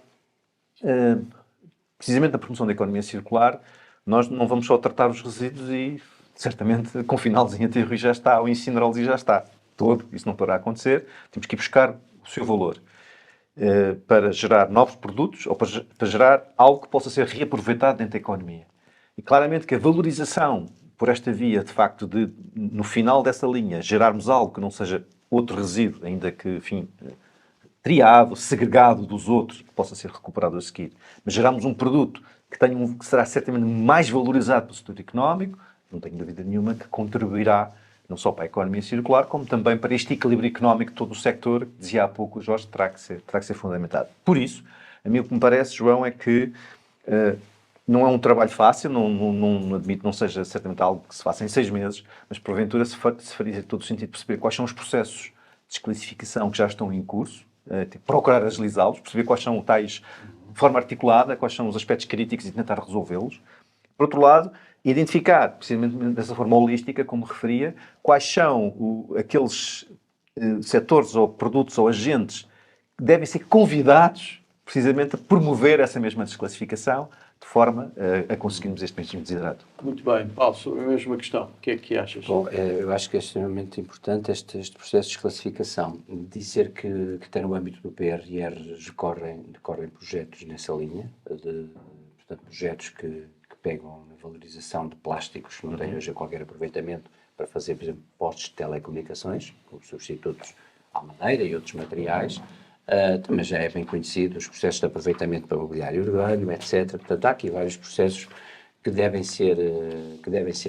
precisamente na promoção da economia circular, nós não vamos só tratar os resíduos e, certamente, com finalzinho aterro e já está, ou incinerá-los e já está. Isso não poderá acontecer. Temos que ir buscar o seu valor para gerar novos produtos ou para gerar algo que possa ser reaproveitado dentro da economia. E claramente que a valorização por esta via, de facto, de, no final dessa linha, gerarmos algo que não seja outro resíduo, ainda que, enfim, triado, segregado dos outros, que possa ser recuperado a seguir, mas gerarmos um produto que será certamente mais valorizado pelo setor económico, não tenho dúvida nenhuma que contribuirá não só para a economia circular, como também para este equilíbrio económico de todo o sector, que dizia há pouco o Jorge, terá que ser fundamentado. Por isso, a mim o que me parece, João, é que não é um trabalho fácil, não admito não seja certamente algo que se faça em 6 meses, mas porventura se faria todo o sentido perceber quais são os processos de desclassificação que já estão em curso, procurar agilizá-los, perceber quais são tais, de forma articulada, quais são os aspectos críticos e tentar resolvê-los. Por outro lado, identificar, precisamente dessa forma holística, como referia, quais são aqueles setores ou produtos ou agentes que devem ser convidados precisamente a promover essa mesma desclassificação, de forma a conseguirmos este mesmo desidrato. Muito bem. Paulo, sobre a mesma questão, o que é que achas? Bom, eu acho que é extremamente importante este processo de desclassificação. Dizer que tem no âmbito do PRR decorrem projetos nessa linha, portanto, projetos que pegam na valorização de plásticos que não têm hoje qualquer aproveitamento para fazer, por exemplo, postos de telecomunicações, como substitutos à madeira e outros materiais. Também já é bem conhecido os processos de aproveitamento para mobiliário urbano, etc. Portanto, há aqui vários processos que devem ser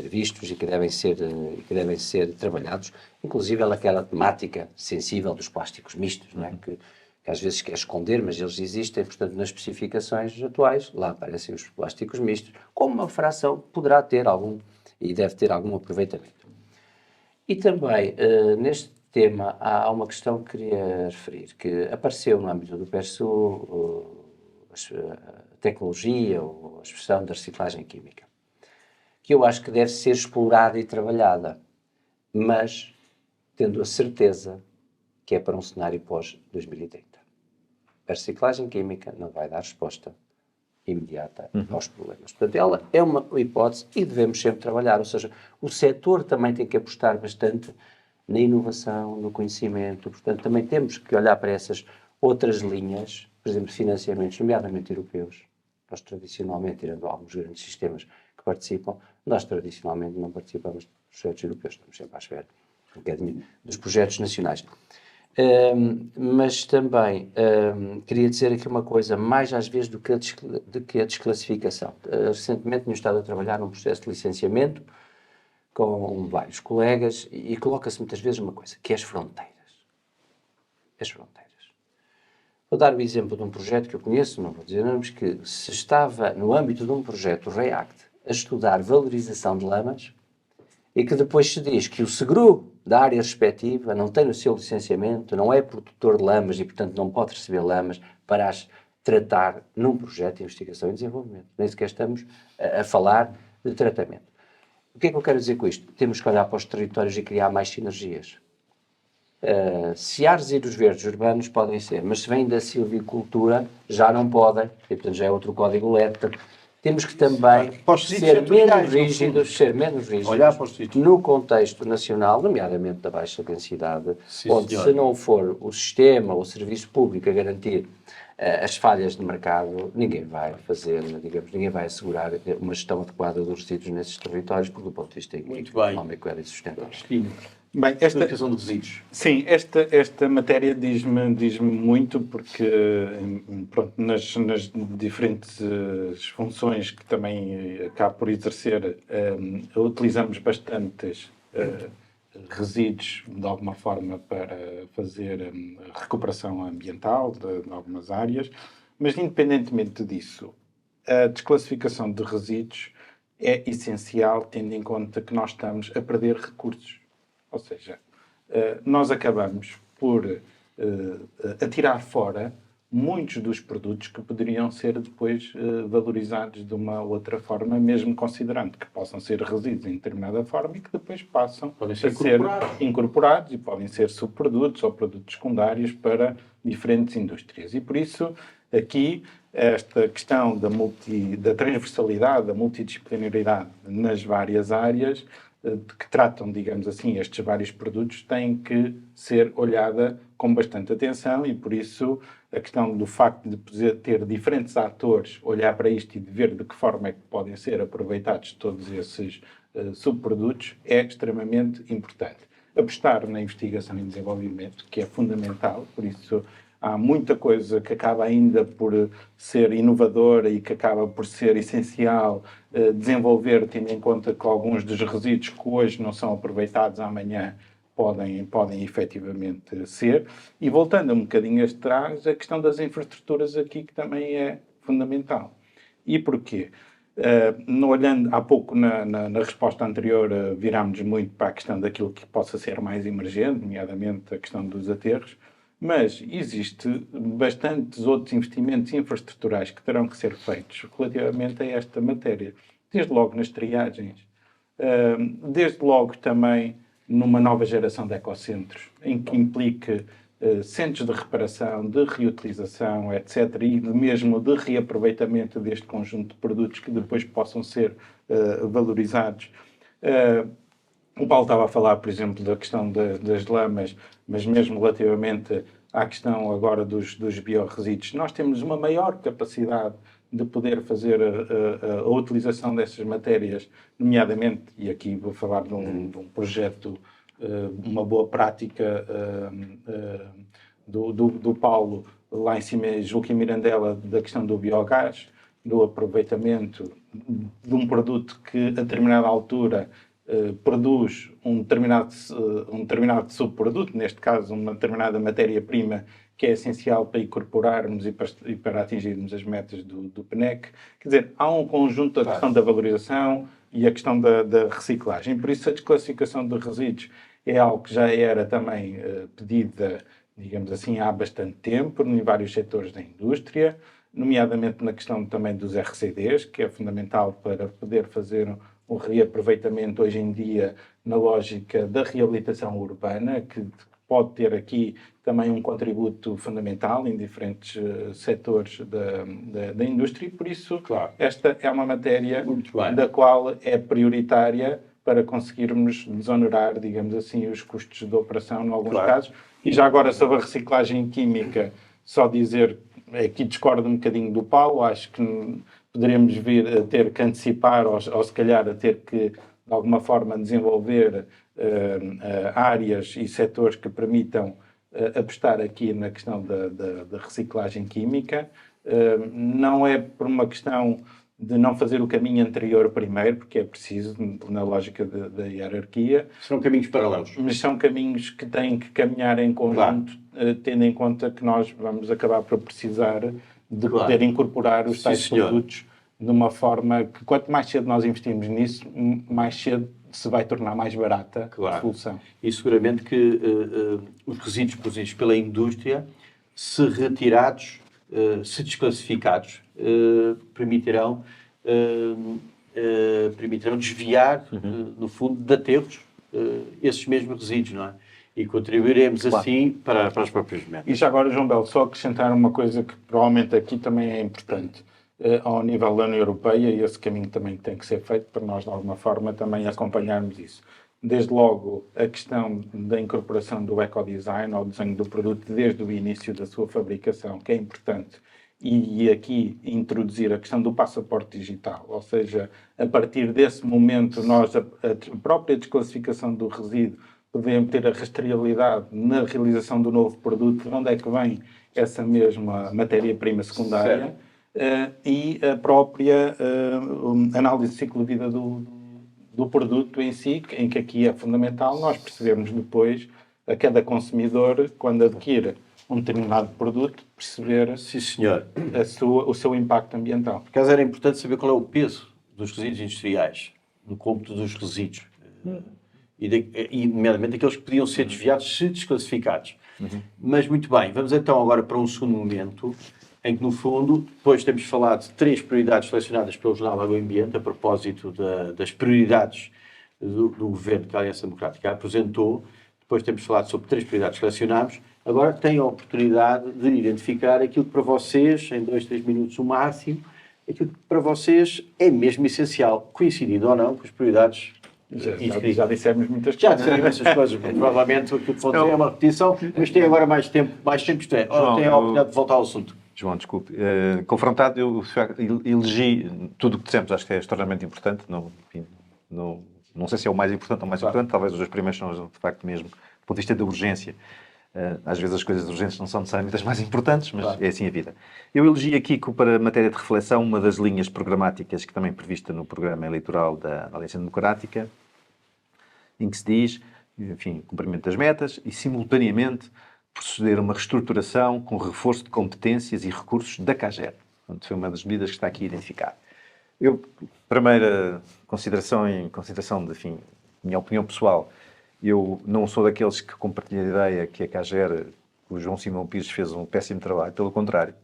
vistos e que devem ser trabalhados, inclusive aquela temática sensível dos plásticos mistos, não é? Que às vezes quer esconder, mas eles existem, portanto, nas especificações atuais, lá aparecem os plásticos mistos, como uma fração poderá ter algum, e deve ter algum aproveitamento. E também, neste tema, há uma questão que queria referir, que apareceu no âmbito do PERSU a tecnologia ou a expressão da reciclagem química, que eu acho que deve ser explorada e trabalhada, mas tendo a certeza que é para um cenário pós-2030. A reciclagem química não vai dar resposta imediata aos problemas. Portanto, ela é uma hipótese e devemos sempre trabalhar, ou seja, o setor também tem que apostar bastante na inovação, no conhecimento, portanto, também temos que olhar para essas outras linhas, por exemplo, de financiamentos, nomeadamente europeus. Nós, tradicionalmente, tirando alguns grandes sistemas que participam, nós, tradicionalmente, não participamos de projetos europeus, estamos sempre à espera um bocadinho dos projetos nacionais. Mas também queria dizer aqui uma coisa, mais às vezes do que a desclassificação. Recentemente tenho estado a trabalhar num processo de licenciamento com vários colegas e coloca-se muitas vezes uma coisa, que é as fronteiras. As fronteiras. Vou dar o exemplo de um projeto que eu conheço, não vou dizer nomes, que se estava no âmbito de um projeto REACT a estudar valorização de lamas e que depois se diz que o seguro da área respectiva não tem o seu licenciamento, não é produtor de lamas e, portanto, não pode receber lamas para as tratar num projeto de investigação e desenvolvimento. Nem sequer estamos a falar de tratamento. O que é que eu quero dizer com isto? Temos que olhar para os territórios e criar mais sinergias. Se há resíduos verdes urbanos, podem ser, mas se vêm da silvicultura, já não podem, e portanto já é outro código LED. Portanto, temos que também ser menos rígidos Olhar para os sítios. no contexto nacional, nomeadamente da baixa densidade, Sim, onde senhor. se não for o sistema, o serviço público a garantir as falhas de mercado, ninguém vai fazer, digamos, ninguém vai assegurar uma gestão adequada dos resíduos nesses territórios, porque do ponto de vista económico era insustentável. Bem, Explicação de resíduos. sim, esta matéria diz-me muito porque, pronto, nas diferentes funções que também acabo por exercer, utilizamos bastantes resíduos, de alguma forma, para fazer recuperação ambiental de algumas áreas, mas independentemente disso, a desclassificação de resíduos é essencial, tendo em conta que nós estamos a perder recursos. Ou seja, nós acabamos por atirar fora muitos dos produtos que poderiam ser depois valorizados de uma outra forma, mesmo considerando que possam ser resíduos em determinada forma e que depois passam a ser incorporados e podem ser subprodutos ou produtos secundários para diferentes indústrias. E por isso, aqui, esta questão da transversalidade, da multidisciplinaridade nas várias áreas, que tratam, digamos assim, estes vários produtos, tem que ser olhada com bastante atenção e, por isso, a questão do facto de poder ter diferentes atores, olhar para isto e de ver de que forma é que podem ser aproveitados todos esses subprodutos é extremamente importante. Apostar na investigação e desenvolvimento, que é fundamental, por isso há muita coisa que acaba ainda por ser inovadora e que acaba por ser essencial desenvolver, tendo em conta que alguns dos resíduos que hoje não são aproveitados amanhã podem efetivamente ser. E voltando um bocadinho atrás, a questão das infraestruturas aqui que também é fundamental. E porquê? Olhando há pouco na resposta anterior, virámos muito para a questão daquilo que possa ser mais emergente, nomeadamente a questão dos aterros, mas existe bastantes outros investimentos infraestruturais que terão que ser feitos relativamente a esta matéria. Desde logo nas triagens, desde logo também numa nova geração de ecocentros, em que implique centros de reparação, de reutilização, etc., e mesmo de reaproveitamento deste conjunto de produtos que depois possam ser valorizados. O Paulo estava a falar, por exemplo, da questão das lamas, mas mesmo relativamente à questão agora dos biorresíduos, nós temos uma maior capacidade de poder fazer a utilização dessas matérias, nomeadamente, e aqui vou falar de um projeto, uma boa prática do Paulo, lá em cima, Joaquim Mirandela, da questão do biogás, do aproveitamento de um produto que, a determinada altura, produz um determinado subproduto, neste caso uma determinada matéria-prima que é essencial para incorporarmos e para atingirmos as metas do PNEC. Quer dizer, há um conjunto, a questão da valorização e a questão da reciclagem. Por isso, a desclassificação de resíduos é algo que já era também pedida, digamos assim, há bastante tempo, em vários setores da indústria, nomeadamente na questão também dos RCDs, que é fundamental para poder fazer um reaproveitamento hoje em dia na lógica da reabilitação urbana, que pode ter aqui também um contributo fundamental em diferentes setores da indústria e, por isso, claro, esta é uma matéria da qual é prioritária para conseguirmos desonerar, digamos assim, os custos de operação em alguns casos. E já agora sobre a reciclagem química, só dizer, aqui discordo um bocadinho do Paulo, acho que poderíamos vir a ter que antecipar ou se calhar a ter que, de alguma forma, desenvolver áreas e setores que permitam apostar aqui na questão da reciclagem química. Não é por uma questão de não fazer o caminho anterior primeiro, porque é preciso, na lógica da hierarquia, São caminhos paralelos. mas são caminhos que têm que caminhar em conjunto, tendo em conta que nós vamos acabar por precisar de poder incorporar os tais produtos de uma forma que, quanto mais cedo nós investimos nisso, mais cedo se vai tornar mais barata a solução. E seguramente que os resíduos produzidos pela indústria, se retirados, se desclassificados, permitirão desviar, no fundo, de aterros esses mesmos resíduos, não é? E contribuiremos assim para os próprios métodos. E já agora, João Belo, só acrescentar uma coisa que provavelmente aqui também é importante. Ao nível da União Europeia, e esse caminho também tem que ser feito para nós, de alguma forma, também acompanharmos isso. Desde logo, a questão da incorporação do ecodesign ao desenho do produto desde o início da sua fabricação, que é importante. E aqui introduzir a questão do passaporte digital, ou seja, a partir desse momento, nós, a própria desclassificação do resíduo, podemos ter a rastreabilidade na realização do novo produto, de onde é que vem essa mesma matéria-prima secundária. E a própria análise de ciclo de vida do produto em si, em que aqui é fundamental nós percebermos depois, a cada consumidor, quando adquire um determinado produto, perceber Sim, senhor. o seu impacto ambiental. Por acaso era importante saber qual é o peso dos resíduos industriais no cômputo dos resíduos. E nomeadamente aqueles que podiam ser desviados se desclassificados. Mas muito bem, vamos então agora para um segundo momento, em que, no fundo, depois temos falado de 3 prioridades selecionadas pelo Jornal Água e Ambiente, a propósito das prioridades do governo que a Aliança Democrática apresentou. Depois temos falado sobre 3 prioridades que selecionámos. Agora têm a oportunidade de identificar aquilo que para vocês, em 2, 3 minutos o máximo, aquilo que para vocês é mesmo essencial, coincidindo ou não com as prioridades. Já dissemos muitas Já coisas. dissemos essas coisas, provavelmente aquilo que vão dizer é uma repetição, mas tem agora mais tempo, isto é, tem a oportunidade de voltar ao assunto. João, desculpe. Confrontado, eu elegi tudo o que dissemos, acho que é extremamente importante. Não sei se é o mais importante ou o mais importante, talvez os dois primeiros são de facto mesmo, do ponto de vista da urgência. Às vezes as coisas urgentes não são necessariamente as mais importantes, mas é assim a vida. Eu elegi aqui, para matéria de reflexão, uma das linhas programáticas que também é prevista no programa eleitoral da Aliança Democrática, em que se diz, enfim, cumprimento das metas e, simultaneamente, proceder a uma reestruturação com reforço de competências e recursos da CAGER. Portanto, foi uma das medidas que está aqui identificada. Primeira consideração, de, enfim, minha opinião pessoal, eu não sou daqueles que compartilham a ideia que a CAGER, o João Simão Pires, fez um péssimo trabalho. Pelo contrário,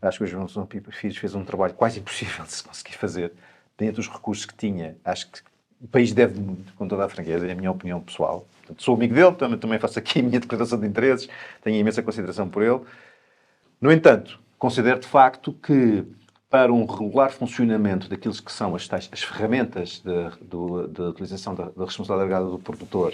acho que o João Simão Pires fez um trabalho quase impossível de se conseguir fazer. Dentro dos recursos que tinha, acho que o país deve, com toda a franqueza, é a minha opinião pessoal. Portanto, sou amigo dele, também faço aqui a minha declaração de interesses, tenho imensa consideração por ele. No entanto, considero de facto que para um regular funcionamento daquilo que são as ferramentas de utilização da responsabilidade agregada do produtor,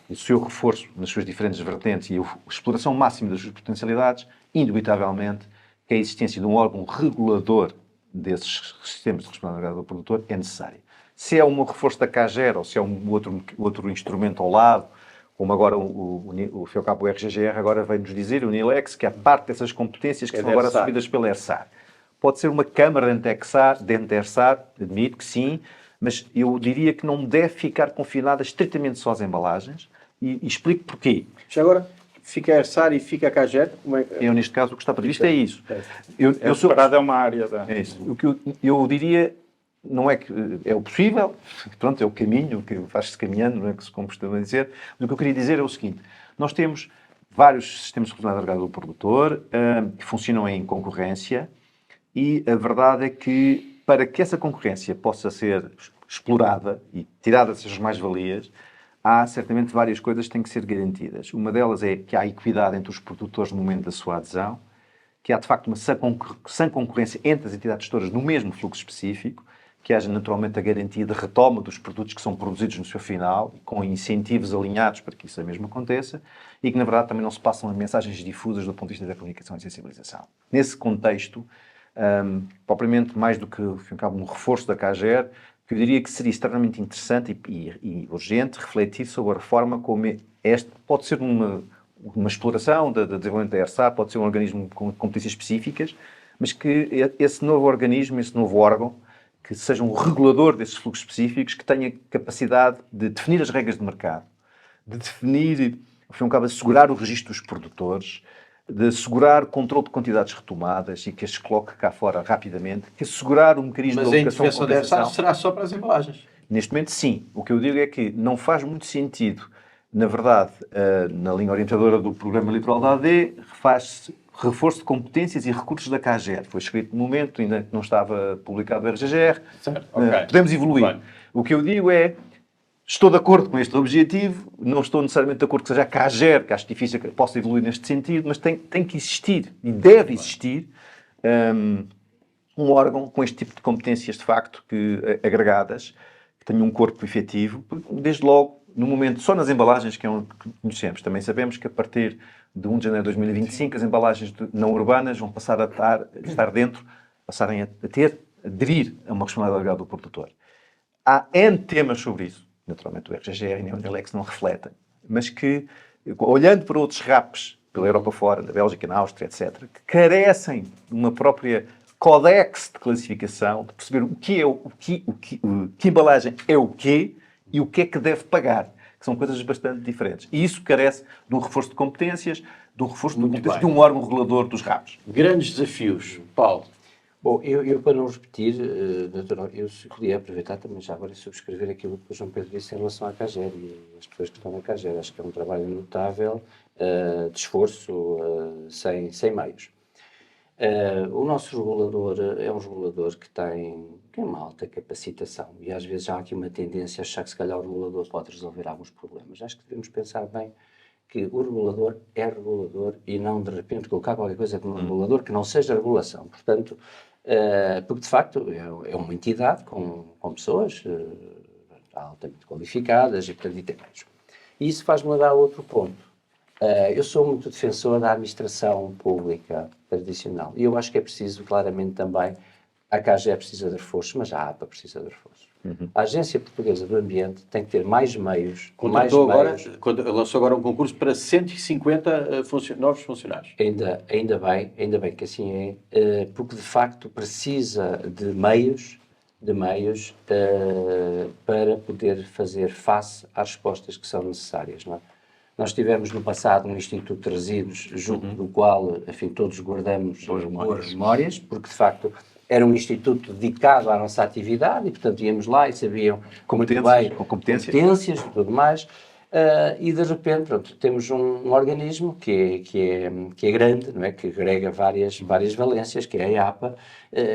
o seu reforço nas suas diferentes vertentes e a exploração máxima das suas potencialidades, indubitavelmente que a existência de um órgão regulador desses sistemas de responsabilidade agregada do produtor é necessária. Se é um reforço da CAGER ou se é um outro instrumento ao lado, como agora o FEOCAP, o RGGR, agora vem-nos dizer, o NILEX, que é parte dessas competências que são agora assumidas pela ERSAR. Pode ser uma câmara dentro da ERSAR, admito que sim, mas eu diria que não deve ficar confinada estritamente só às embalagens e explico porquê. Já agora, fica a ERSAR e fica a CAGER? Eu, neste caso, o que está previsto é isso. Separado é uma área da... É isso. O que eu diria... Não é que é o possível, pronto, é o caminho, que faz-se caminhando, não é que se como costuma dizer, mas o que eu queria dizer é o seguinte, nós temos vários sistemas de responsabilidade agregada do produtor que funcionam em concorrência e a verdade é que para que essa concorrência possa ser explorada e tirada dessas mais-valias, há certamente várias coisas que têm que ser garantidas. Uma delas é que há equidade entre os produtores no momento da sua adesão, que há de facto uma sã concorrência entre as entidades gestoras no mesmo fluxo específico, que haja naturalmente a garantia de retoma dos produtos que são produzidos no seu final, com incentivos alinhados para que isso mesmo aconteça, e que na verdade também não se passam mensagens difusas do ponto de vista da comunicação e sensibilização. Nesse contexto, propriamente mais do que um reforço da CAGER, que eu diria que seria extremamente interessante e urgente refletir sobre a reforma como esta pode ser uma exploração do desenvolvimento da ERSAR, pode ser um organismo com competências específicas, mas que esse novo organismo, esse novo órgão, que seja um regulador desses fluxos específicos, que tenha capacidade de definir as regras de mercado, de definir, ao fim e ao cabo, assegurar o registro dos produtores, de assegurar o controle de quantidades retomadas e que as coloque cá fora rapidamente, que assegurar um mecanismo Mas de a alocação intervenção deve estar, será só para as embalagens. Neste momento, sim. O que eu digo é que não faz muito sentido, na verdade, na linha orientadora do Programa Litoral da AD, faz-se reforço de competências e recursos da CAGER. Foi escrito no momento, ainda não estava publicado no RGGR. Certo, ok. Podemos evoluir. Bem. O que eu digo é, estou de acordo com este objetivo, não estou necessariamente de acordo que seja a CAGER, que acho difícil que possa evoluir neste sentido, mas tem que existir, e deve existir, um órgão com este tipo de competências, de facto, agregadas, que tenha um corpo efetivo, desde logo, no momento, só nas embalagens, que é onde conhecemos. Também sabemos que a partir de 1 de janeiro de 2025, as embalagens não urbanas vão passar a estar dentro, passarem a aderir a uma responsabilidade legal do produtor. Há N temas sobre isso, naturalmente o RGGR e a Unilex não refletem, mas que, olhando para outros RAPs, pela Europa fora, na Bélgica, na Áustria, etc., que carecem de uma própria codex de classificação, de perceber que embalagem é o quê e o que é que deve pagar, que são coisas bastante diferentes. E isso carece de um reforço de competências, de um órgão regulador dos RAPs. Grandes desafios, Paulo. Bom, eu para não repetir, doutor, eu queria aproveitar também já agora e subscrever aquilo que o João Pedro disse em relação à CAGER e as pessoas que estão na CAGER. Acho que é um trabalho notável, de esforço, sem meios. O nosso regulador é um regulador que tem uma alta capacitação e às vezes há aqui uma tendência a achar que se calhar o regulador pode resolver alguns problemas. Acho que devemos pensar bem que o regulador é regulador e não de repente colocar qualquer coisa como regulador que não seja regulação. Portanto, porque de facto é uma entidade com pessoas altamente qualificadas e portanto tem meios. E isso faz-me levar a outro ponto. Eu sou muito defensor da administração pública tradicional e eu acho que é preciso claramente também, a CAGER precisa de reforços, mas a APA precisa de reforços. A Agência Portuguesa do Ambiente tem que ter mais meios. Lançou agora um concurso para 150 novos funcionários. Ainda bem que assim é, porque de facto precisa de meios para poder fazer face às respostas que são necessárias, não é? Nós tivemos no passado um Instituto de Resíduos, junto do qual, enfim, todos guardamos boas memórias, porque de facto era um instituto dedicado à nossa atividade e, portanto, íamos lá e sabiam competências e tudo mais. E de repente, pronto, temos um organismo que é grande, não é? Que agrega várias valências, que é a APA,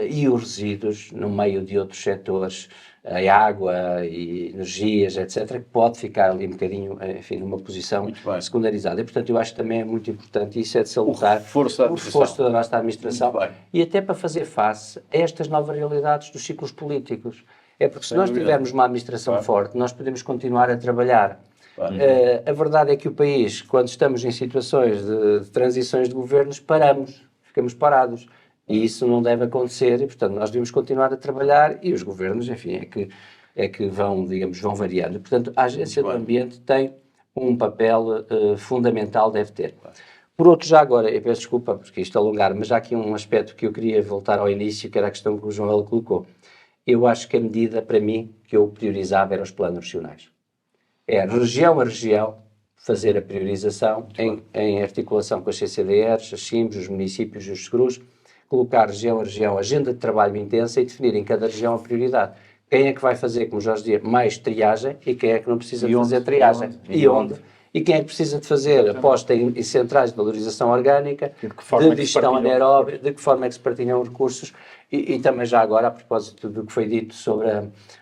e os resíduos, no meio de outros setores, a água e energias, etc., que pode ficar ali um bocadinho, enfim, numa posição secundarizada. E, portanto, eu acho que também é muito importante, e isso é de salutar, o reforço da nossa administração, e até para fazer face a estas novas realidades dos ciclos políticos. É porque se nós tivermos uma administração forte, nós podemos continuar a trabalhar. A verdade é que o país, quando estamos em situações de transições de governos, ficamos parados. E isso não deve acontecer e, portanto, nós devemos continuar a trabalhar e os governos, enfim, é que vão variando. Portanto, a Agência do Ambiente tem um papel fundamental, deve ter. Por outro, já agora, eu peço desculpa porque isto é alongar, mas há aqui um aspecto que eu queria voltar ao início, que era a questão que o João Belo colocou. Eu acho que a medida, para mim, que eu priorizava era os planos regionais. É região a região fazer a priorização em articulação com as CCDRs, as CIMs, os municípios e os seguros, colocar região a região agenda de trabalho intensa e definir em cada região a prioridade. Quem é que vai fazer, como Jorge dizia, mais triagem e quem é que não precisa de fazer triagem? E onde? E quem é que precisa de fazer aposta em centrais de valorização orgânica, de gestão anaeróbica, de que forma é que se partilham recursos e também já agora, a propósito do que foi dito sobre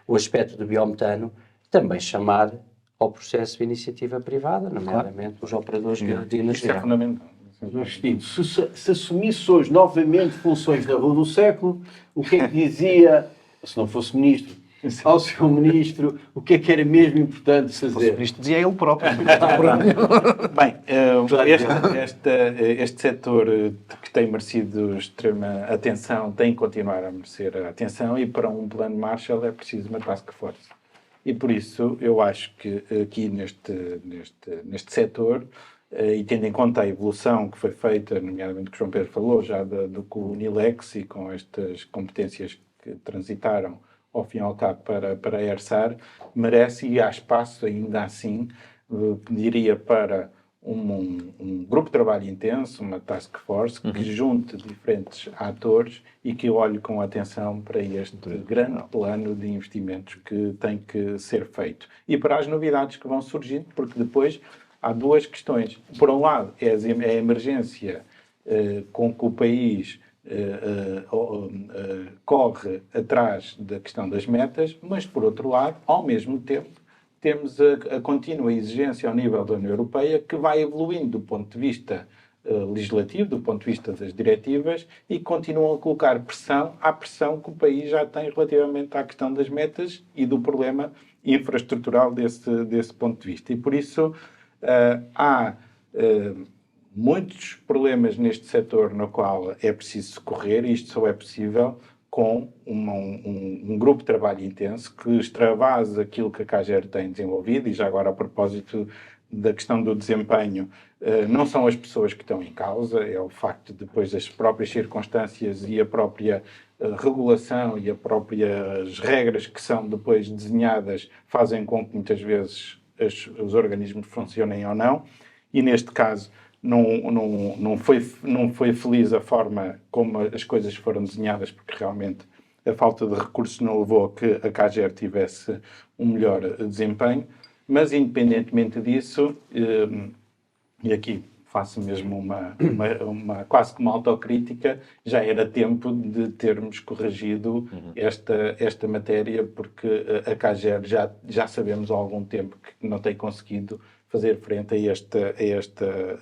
o aspecto do biometano, também chamar ao processo de iniciativa privada, nomeadamente os operadores de energia. Isso é fundamental. Se assumisse hoje novamente funções da Rua do Século, o que é que dizia, se não fosse ministro, ao seu ministro, o que é que era mesmo importante fazer? O ministro dizia ele próprio. Bem, este setor que tem merecido extrema atenção tem que continuar a merecer a atenção e para um plano Marshall é preciso uma task force. E por isso eu acho que aqui neste setor, e tendo em conta a evolução que foi feita, nomeadamente que o João Pedro falou, já com o Unilex e com estas competências que transitaram ao fim e ao cabo, para a ERSAR, merece e há espaço ainda assim, diria, para um grupo de trabalho intenso, uma task force, que junte diferentes atores e que olhe com atenção para este grande plano de investimentos que tem que ser feito. E para as novidades que vão surgindo, porque depois há duas questões. Por um lado, é a emergência com que o país corre atrás da questão das metas, mas, por outro lado, ao mesmo tempo, temos a contínua exigência ao nível da União Europeia que vai evoluindo do ponto de vista legislativo, do ponto de vista das diretivas e continuam a colocar pressão à pressão que o país já tem relativamente à questão das metas e do problema infraestrutural desse ponto de vista. E por isso há muitos problemas neste setor no qual é preciso socorrer e isto só é possível com um grupo de trabalho intenso que extravase aquilo que a CAGER tem desenvolvido e já agora a propósito da questão do desempenho, não são as pessoas que estão em causa, é o facto de depois das próprias circunstâncias e a própria regulação e as próprias regras que são depois desenhadas fazem com que muitas vezes os organismos funcionem ou não e neste caso não foi feliz a forma como as coisas foram desenhadas, porque realmente a falta de recursos não levou a que a CAGER tivesse um melhor desempenho, mas independentemente disso, e aqui faço mesmo quase que uma autocrítica, já era tempo de termos corrigido esta matéria, porque a CAGER já sabemos há algum tempo que não tem conseguido fazer frente a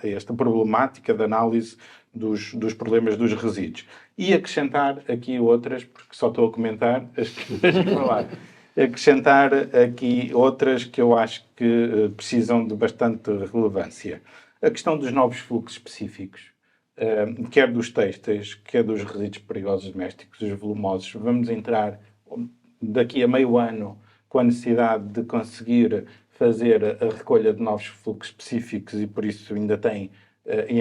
esta problemática de análise dos problemas dos resíduos. E acrescentar aqui outras, porque só estou a comentar as que falar. Acrescentar aqui outras que eu acho que precisam de bastante relevância. A questão dos novos fluxos específicos, quer dos têxteis, quer dos resíduos perigosos domésticos, os volumosos. Vamos entrar daqui a meio ano com a necessidade de conseguir fazer a recolha de novos fluxos específicos e por isso ainda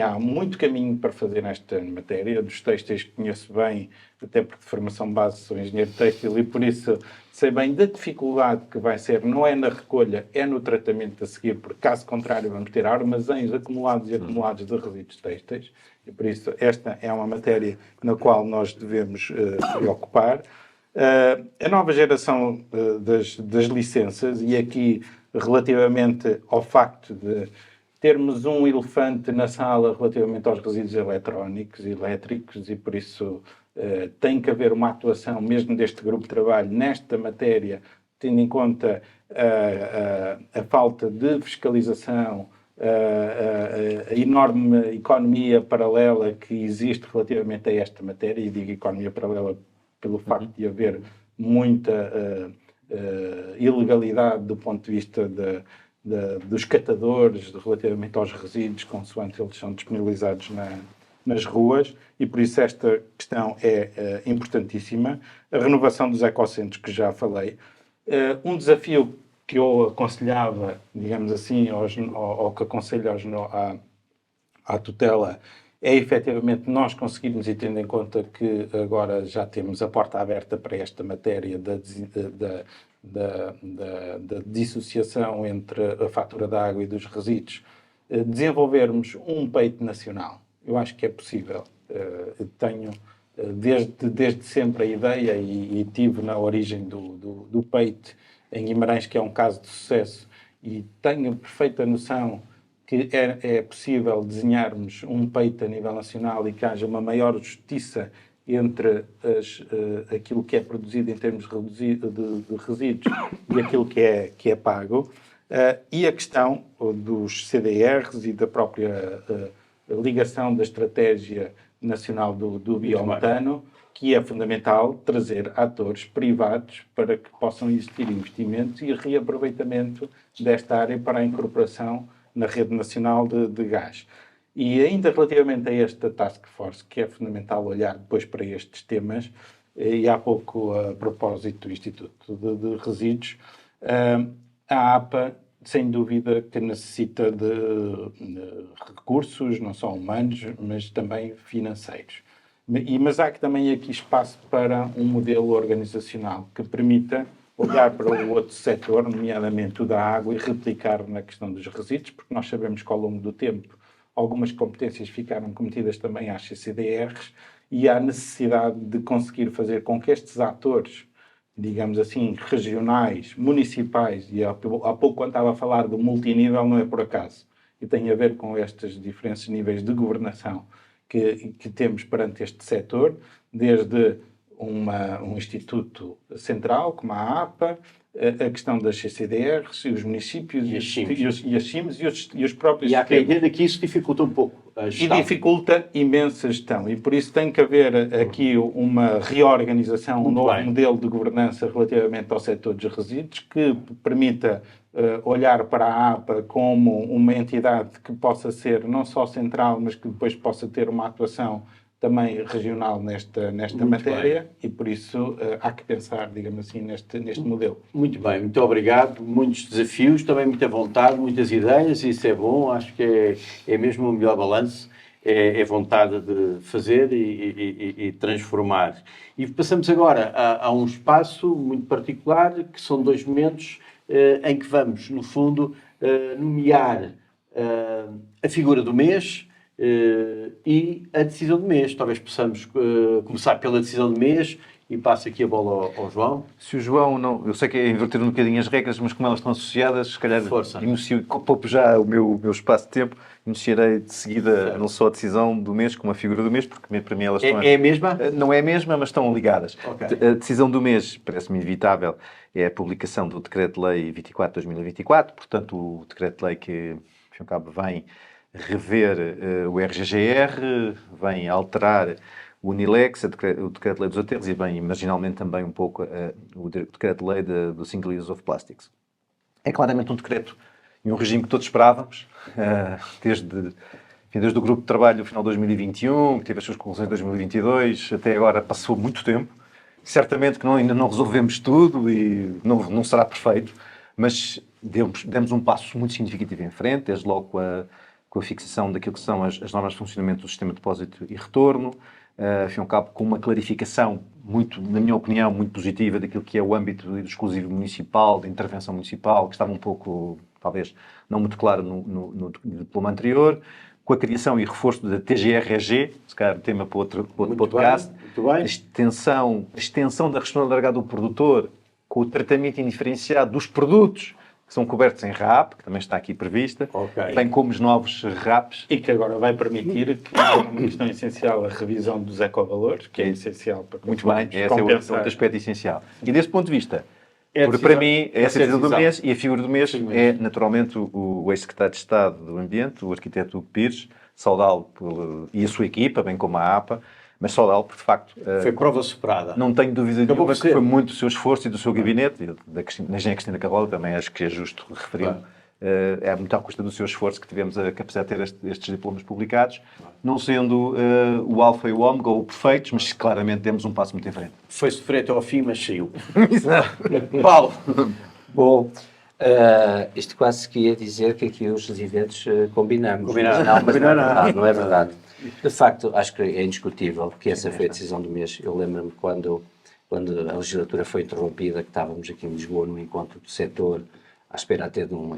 há muito caminho para fazer nesta matéria. Dos têxteis que conheço bem, até porque de formação base sou engenheiro têxtil e por isso sei bem da dificuldade que vai ser, não é na recolha, é no tratamento a seguir, porque caso contrário vamos ter armazéns acumulados e acumulados de resíduos têxteis e por isso esta é uma matéria na qual nós devemos preocupar. A nova geração das licenças, e aqui relativamente ao facto de termos um elefante na sala relativamente aos resíduos eletrónicos e elétricos, e por isso tem que haver uma atuação mesmo deste grupo de trabalho nesta matéria, tendo em conta a falta de fiscalização, a enorme economia paralela que existe relativamente a esta matéria, e digo economia paralela pelo facto de haver muita ilegalidade do ponto de vista dos catadores relativamente aos resíduos, consoante eles são disponibilizados nas ruas, e por isso esta questão é importantíssima. A renovação dos ecocentros, que já falei. Um desafio que eu aconselhava, digamos assim, ou que aconselho à tutela, é efetivamente nós conseguirmos, e tendo em conta que agora já temos a porta aberta para esta matéria da dissociação entre a fatura da água e dos resíduos, desenvolvermos um peito nacional. Eu acho que é possível. Tenho desde sempre a ideia e tive na origem do peito em Guimarães, que é um caso de sucesso, e tenho perfeita noção que é possível desenharmos um peito a nível nacional e que haja uma maior justiça entre aquilo que é produzido em termos de resíduos e aquilo que é pago. E a questão dos CDRs e da própria ligação da estratégia nacional do biometano, que é fundamental trazer atores privados para que possam existir investimentos e reaproveitamento desta área para a incorporação na rede nacional de gás. E ainda relativamente a esta task force, que é fundamental olhar depois para estes temas, e há pouco a propósito do Instituto de Resíduos, a APA, sem dúvida, que necessita de recursos, não só humanos, mas também financeiros. Mas há também aqui espaço para um modelo organizacional que permita olhar para o outro setor, nomeadamente o da água, e replicar na questão dos resíduos, porque nós sabemos que ao longo do tempo algumas competências ficaram cometidas também às CCDRs e há necessidade de conseguir fazer com que estes atores, digamos assim, regionais, municipais, e há pouco quando estava a falar do multinível, não é por acaso, e tem a ver com estes diferentes níveis de governação que temos perante este setor, desde um instituto central, como a APA, a questão das CCDRs, e os municípios, E e as CIMs e os próprios E há quem sistemas. entenda que isso dificulta um pouco a E gestão. dificulta imensa gestão. E por isso tem que haver aqui uma reorganização, um Muito novo bem. modelo de governança relativamente ao setor dos resíduos, que permita olhar para a APA como uma entidade que possa ser não só central, mas que depois possa ter uma atuação também regional nesta Muito matéria. E por isso há que pensar, digamos assim, neste modelo. Muito bem, muito obrigado. Muitos desafios, também muita vontade, muitas ideias, isso é bom. Acho que é mesmo o melhor balanço, é vontade de fazer e transformar. E passamos agora a um espaço muito particular, que são 2 momentos em que vamos, no fundo, nomear a figura do mês e a decisão do mês. Talvez possamos começar pela decisão do mês e passo aqui a bola ao João. Se o João não... Eu sei que é inverter um bocadinho as regras, mas como elas estão associadas, se calhar Força. poupo já o meu espaço de tempo, iniciarei de seguida não só a decisão do mês, como a figura do mês, porque para mim elas estão... É a mesma? Não é a mesma, mas estão ligadas. Ok. A decisão do mês, parece-me inevitável, é a publicação do Decreto-Lei 24/2024, portanto o Decreto-Lei que, ao fim e ao cabo, vem rever o RGGR, vem alterar o UNILEX, o Decreto-Lei dos Aterros e, bem, marginalmente também um pouco o Decreto-Lei do Single Use of Plastics. É claramente um decreto e um regime que todos esperávamos, desde o grupo de trabalho no final de 2021, que teve as suas conclusões em 2022, até agora passou muito tempo. Certamente que ainda não resolvemos tudo e não será perfeito, mas demos um passo muito significativo em frente, desde logo com a fixação daquilo que são as normas de funcionamento do sistema de depósito e retorno, ao fim e ao cabo com uma clarificação muito, na minha opinião, muito positiva daquilo que é o âmbito exclusivo municipal, de intervenção municipal, que estava um pouco, talvez, não muito claro no diploma anterior, com a criação e reforço da TGREG, se calhar tema para outro podcast, a extensão da responsabilidade do produtor com o tratamento indiferenciado dos produtos que são cobertos em RAP, que também está aqui prevista, bem como os novos RAPs. E que agora vai permitir que é uma questão essencial a revisão dos ecovalores, que é essencial para muito bem, esse é outro aspecto essencial. E desse ponto de vista, para mim, essa é a decisão do mês e a figura do mês é, naturalmente, o ex-secretário de Estado do Ambiente, o arquiteto Hugo Pires, saudá-lo e a sua equipa, bem como a APA, mas saudá-lo porque, de facto... Foi prova superada. Não tenho dúvida nenhuma que foi muito do seu esforço e do seu gabinete, e da engenheira Cristina Carvalho, também acho que é justo referir. É muito à custa do seu esforço que tivemos a capacidade de ter estes diplomas publicados, não sendo o alfa e o ômega ou perfeitos, mas claramente demos um passo muito em frente. Foi sofrer até ao fim, mas saiu. Paulo. Bom, isto quase que ia dizer que aqui os eventos combinamos. Combinaram. Mas não é verdade, não é verdade. De facto, acho que é indiscutível que essa foi a decisão do mês. Eu lembro-me quando a legislatura foi interrompida, que estávamos aqui em Lisboa no encontro do setor, à espera até de uma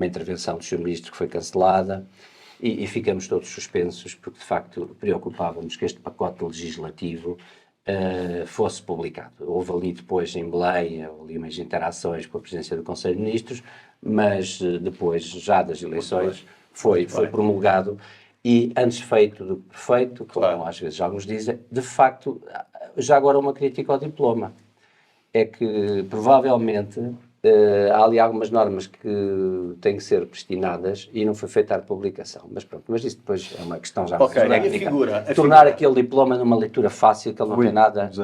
intervenção do Sr. Ministro que foi cancelada, e ficamos todos suspensos porque, de facto, preocupávamos que este pacote legislativo fosse publicado. Houve ali depois em Belém, ali umas interações com a presidência do Conselho de Ministros, mas depois, já das eleições, foi promulgado. E antes feito do que perfeito, como às vezes alguns dizem, de facto, já agora uma crítica ao diploma. É que provavelmente há ali algumas normas que têm que ser pristinadas e não foi feita a publicação. Mas pronto, mas isso depois é uma questão já técnica. Tornar aquele diploma numa leitura fácil, que ele não tem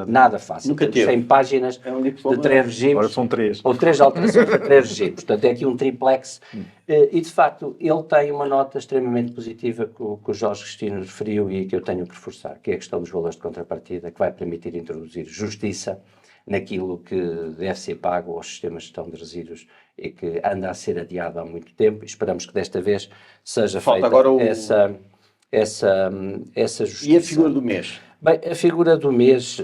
nada fácil. Nunca teve. 100 páginas de 3 regimes. Agora são 3. Ou 3 alterações de 3 regimes. Portanto, é aqui um triplex. E, de facto, ele tem uma nota extremamente positiva que o Jorge Cristino referiu e que eu tenho que reforçar, que é a questão dos valores de contrapartida, que vai permitir introduzir justiça naquilo que deve ser pago aos sistemas de gestão de resíduos e que anda a ser adiado há muito tempo. Esperamos que desta vez seja feita essa justiça. E a figura do mês? Bem, a figura do mês,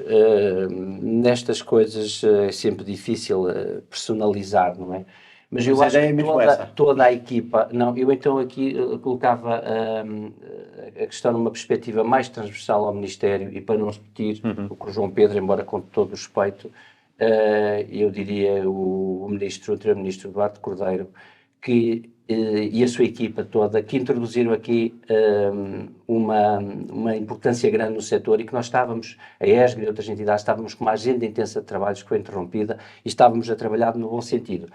nestas coisas, é sempre difícil personalizar, não é? Mas eu a acho ideia é que mesmo essa. toda a equipa... Não, eu então aqui colocava a questão numa perspectiva mais transversal ao Ministério, e para não repetir o que o João Pedro, embora com todo o respeito, eu diria o anterior Ministro Eduardo Cordeiro, que e a sua equipa toda, que introduziram aqui uma importância grande no setor, e que nós estávamos, a ESGRA e outras entidades, estávamos com uma agenda intensa de trabalhos que foi interrompida e estávamos a trabalhar no bom sentido.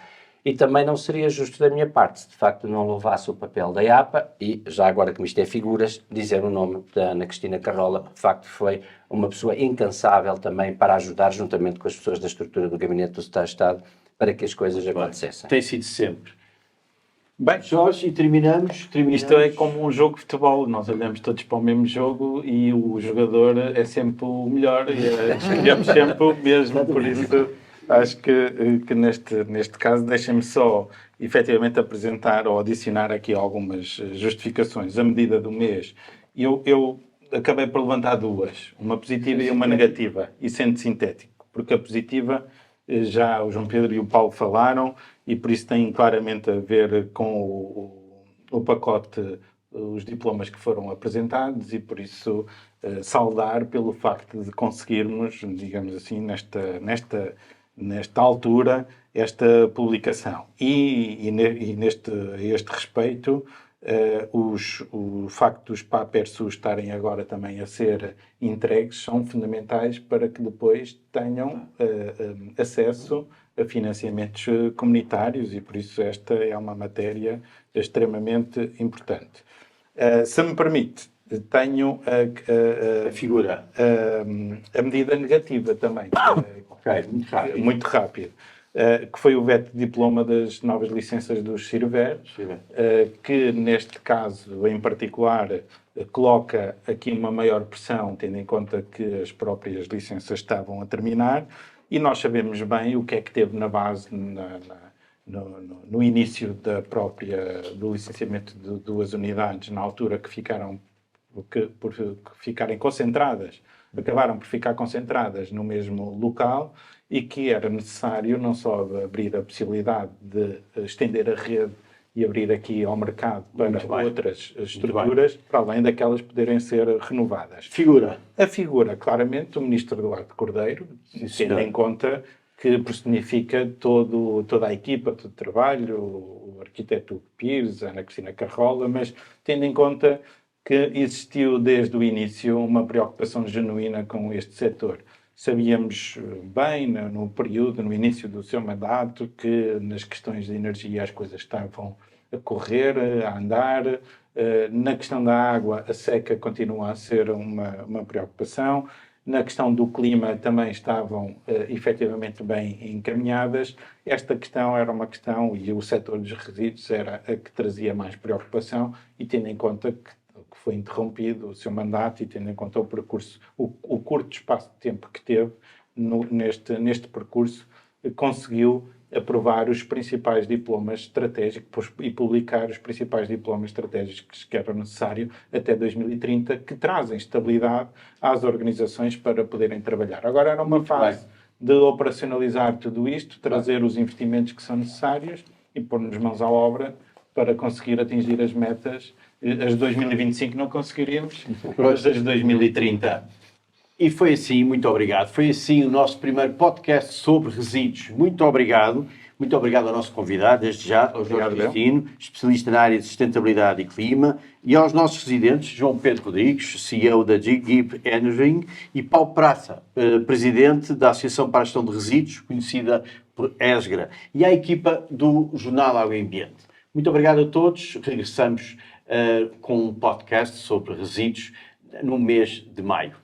E também não seria justo da minha parte, se de facto não louvasse o papel da IAPA, e já agora que isto é figuras, dizer o nome da Ana Cristina Carrola, porque de facto foi uma pessoa incansável também para ajudar, juntamente com as pessoas da estrutura do Gabinete do Secretário de Estado, para que as coisas acontecessem. Tem sido sempre. Bem, Jorge, e terminamos. isto é como um jogo de futebol, nós olhamos todos para o mesmo jogo e o jogador é sempre o melhor e escolhemos sempre o mesmo, por isso acho que neste caso deixem-me só efetivamente apresentar ou adicionar aqui algumas justificações. A medida do mês, eu acabei por levantar duas, uma positiva e uma negativa, e sendo sintético, porque a positiva já o João Pedro e o Paulo falaram, e por isso tem claramente a ver com o pacote, os diplomas que foram apresentados, e por isso saudar pelo facto de conseguirmos, digamos assim, nesta altura, esta publicação. E a este respeito, o facto dos PAPERSUS estarem agora também a ser entregues são fundamentais para que depois tenham acesso a financiamentos comunitários, e por isso esta é uma matéria extremamente importante. Se me permite, tenho A figura. a medida negativa também, Ok, muito rápido. muito rápido, que foi o veto de diploma das novas licenças dos CIRVER, que neste caso em particular coloca aqui uma maior pressão, tendo em conta que as próprias licenças estavam a terminar, e nós sabemos bem o que é que teve na base no início do licenciamento de duas unidades, na altura que por ficarem concentradas, acabaram por ficar concentradas no mesmo local, e que era necessário não só abrir a possibilidade de estender a rede e abrir aqui ao mercado para outras estruturas, para além daquelas poderem ser renovadas. Figura. A figura, claramente, o Ministro Eduardo Cordeiro, tendo em conta que personifica toda a equipa de trabalho, o arquiteto Pires, a Ana Cristina Carrola, mas tendo em conta que existiu desde o início uma preocupação genuína com este setor. Sabíamos bem, no início do seu mandato, que nas questões de energia as coisas estavam a correr, a andar. Na questão da água, a seca continua a ser uma preocupação. Na questão do clima também estavam efetivamente bem encaminhadas. Esta questão era uma questão, e o setor dos resíduos era a que trazia mais preocupação, e tendo em conta que foi interrompido o seu mandato, e tendo em conta o percurso, o curto espaço de tempo que teve neste percurso, conseguiu aprovar os principais diplomas estratégicos e publicar os principais diplomas estratégicos que eram necessários até 2030, que trazem estabilidade às organizações para poderem trabalhar. Agora era uma fase de operacionalizar tudo isto, trazer os investimentos que são necessários e pôr-nos mãos à obra para conseguir atingir as metas. As de 2025 não conseguiríamos, mas as de 2030. E foi assim, muito obrigado. Foi assim o nosso primeiro podcast sobre resíduos. Muito obrigado. Muito obrigado ao nosso convidado, desde já, ao Jorge Cristino, especialista na área de sustentabilidade e clima, e aos nossos residentes, João Pedro Rodrigues, CEO da GIP Energy, e Paulo Praça, presidente da Associação para a Gestão de Resíduos, conhecida por ESGRA, e à equipa do Jornal Água e Ambiente. Muito obrigado a todos. Regressamos com um podcast sobre resíduos no mês de maio.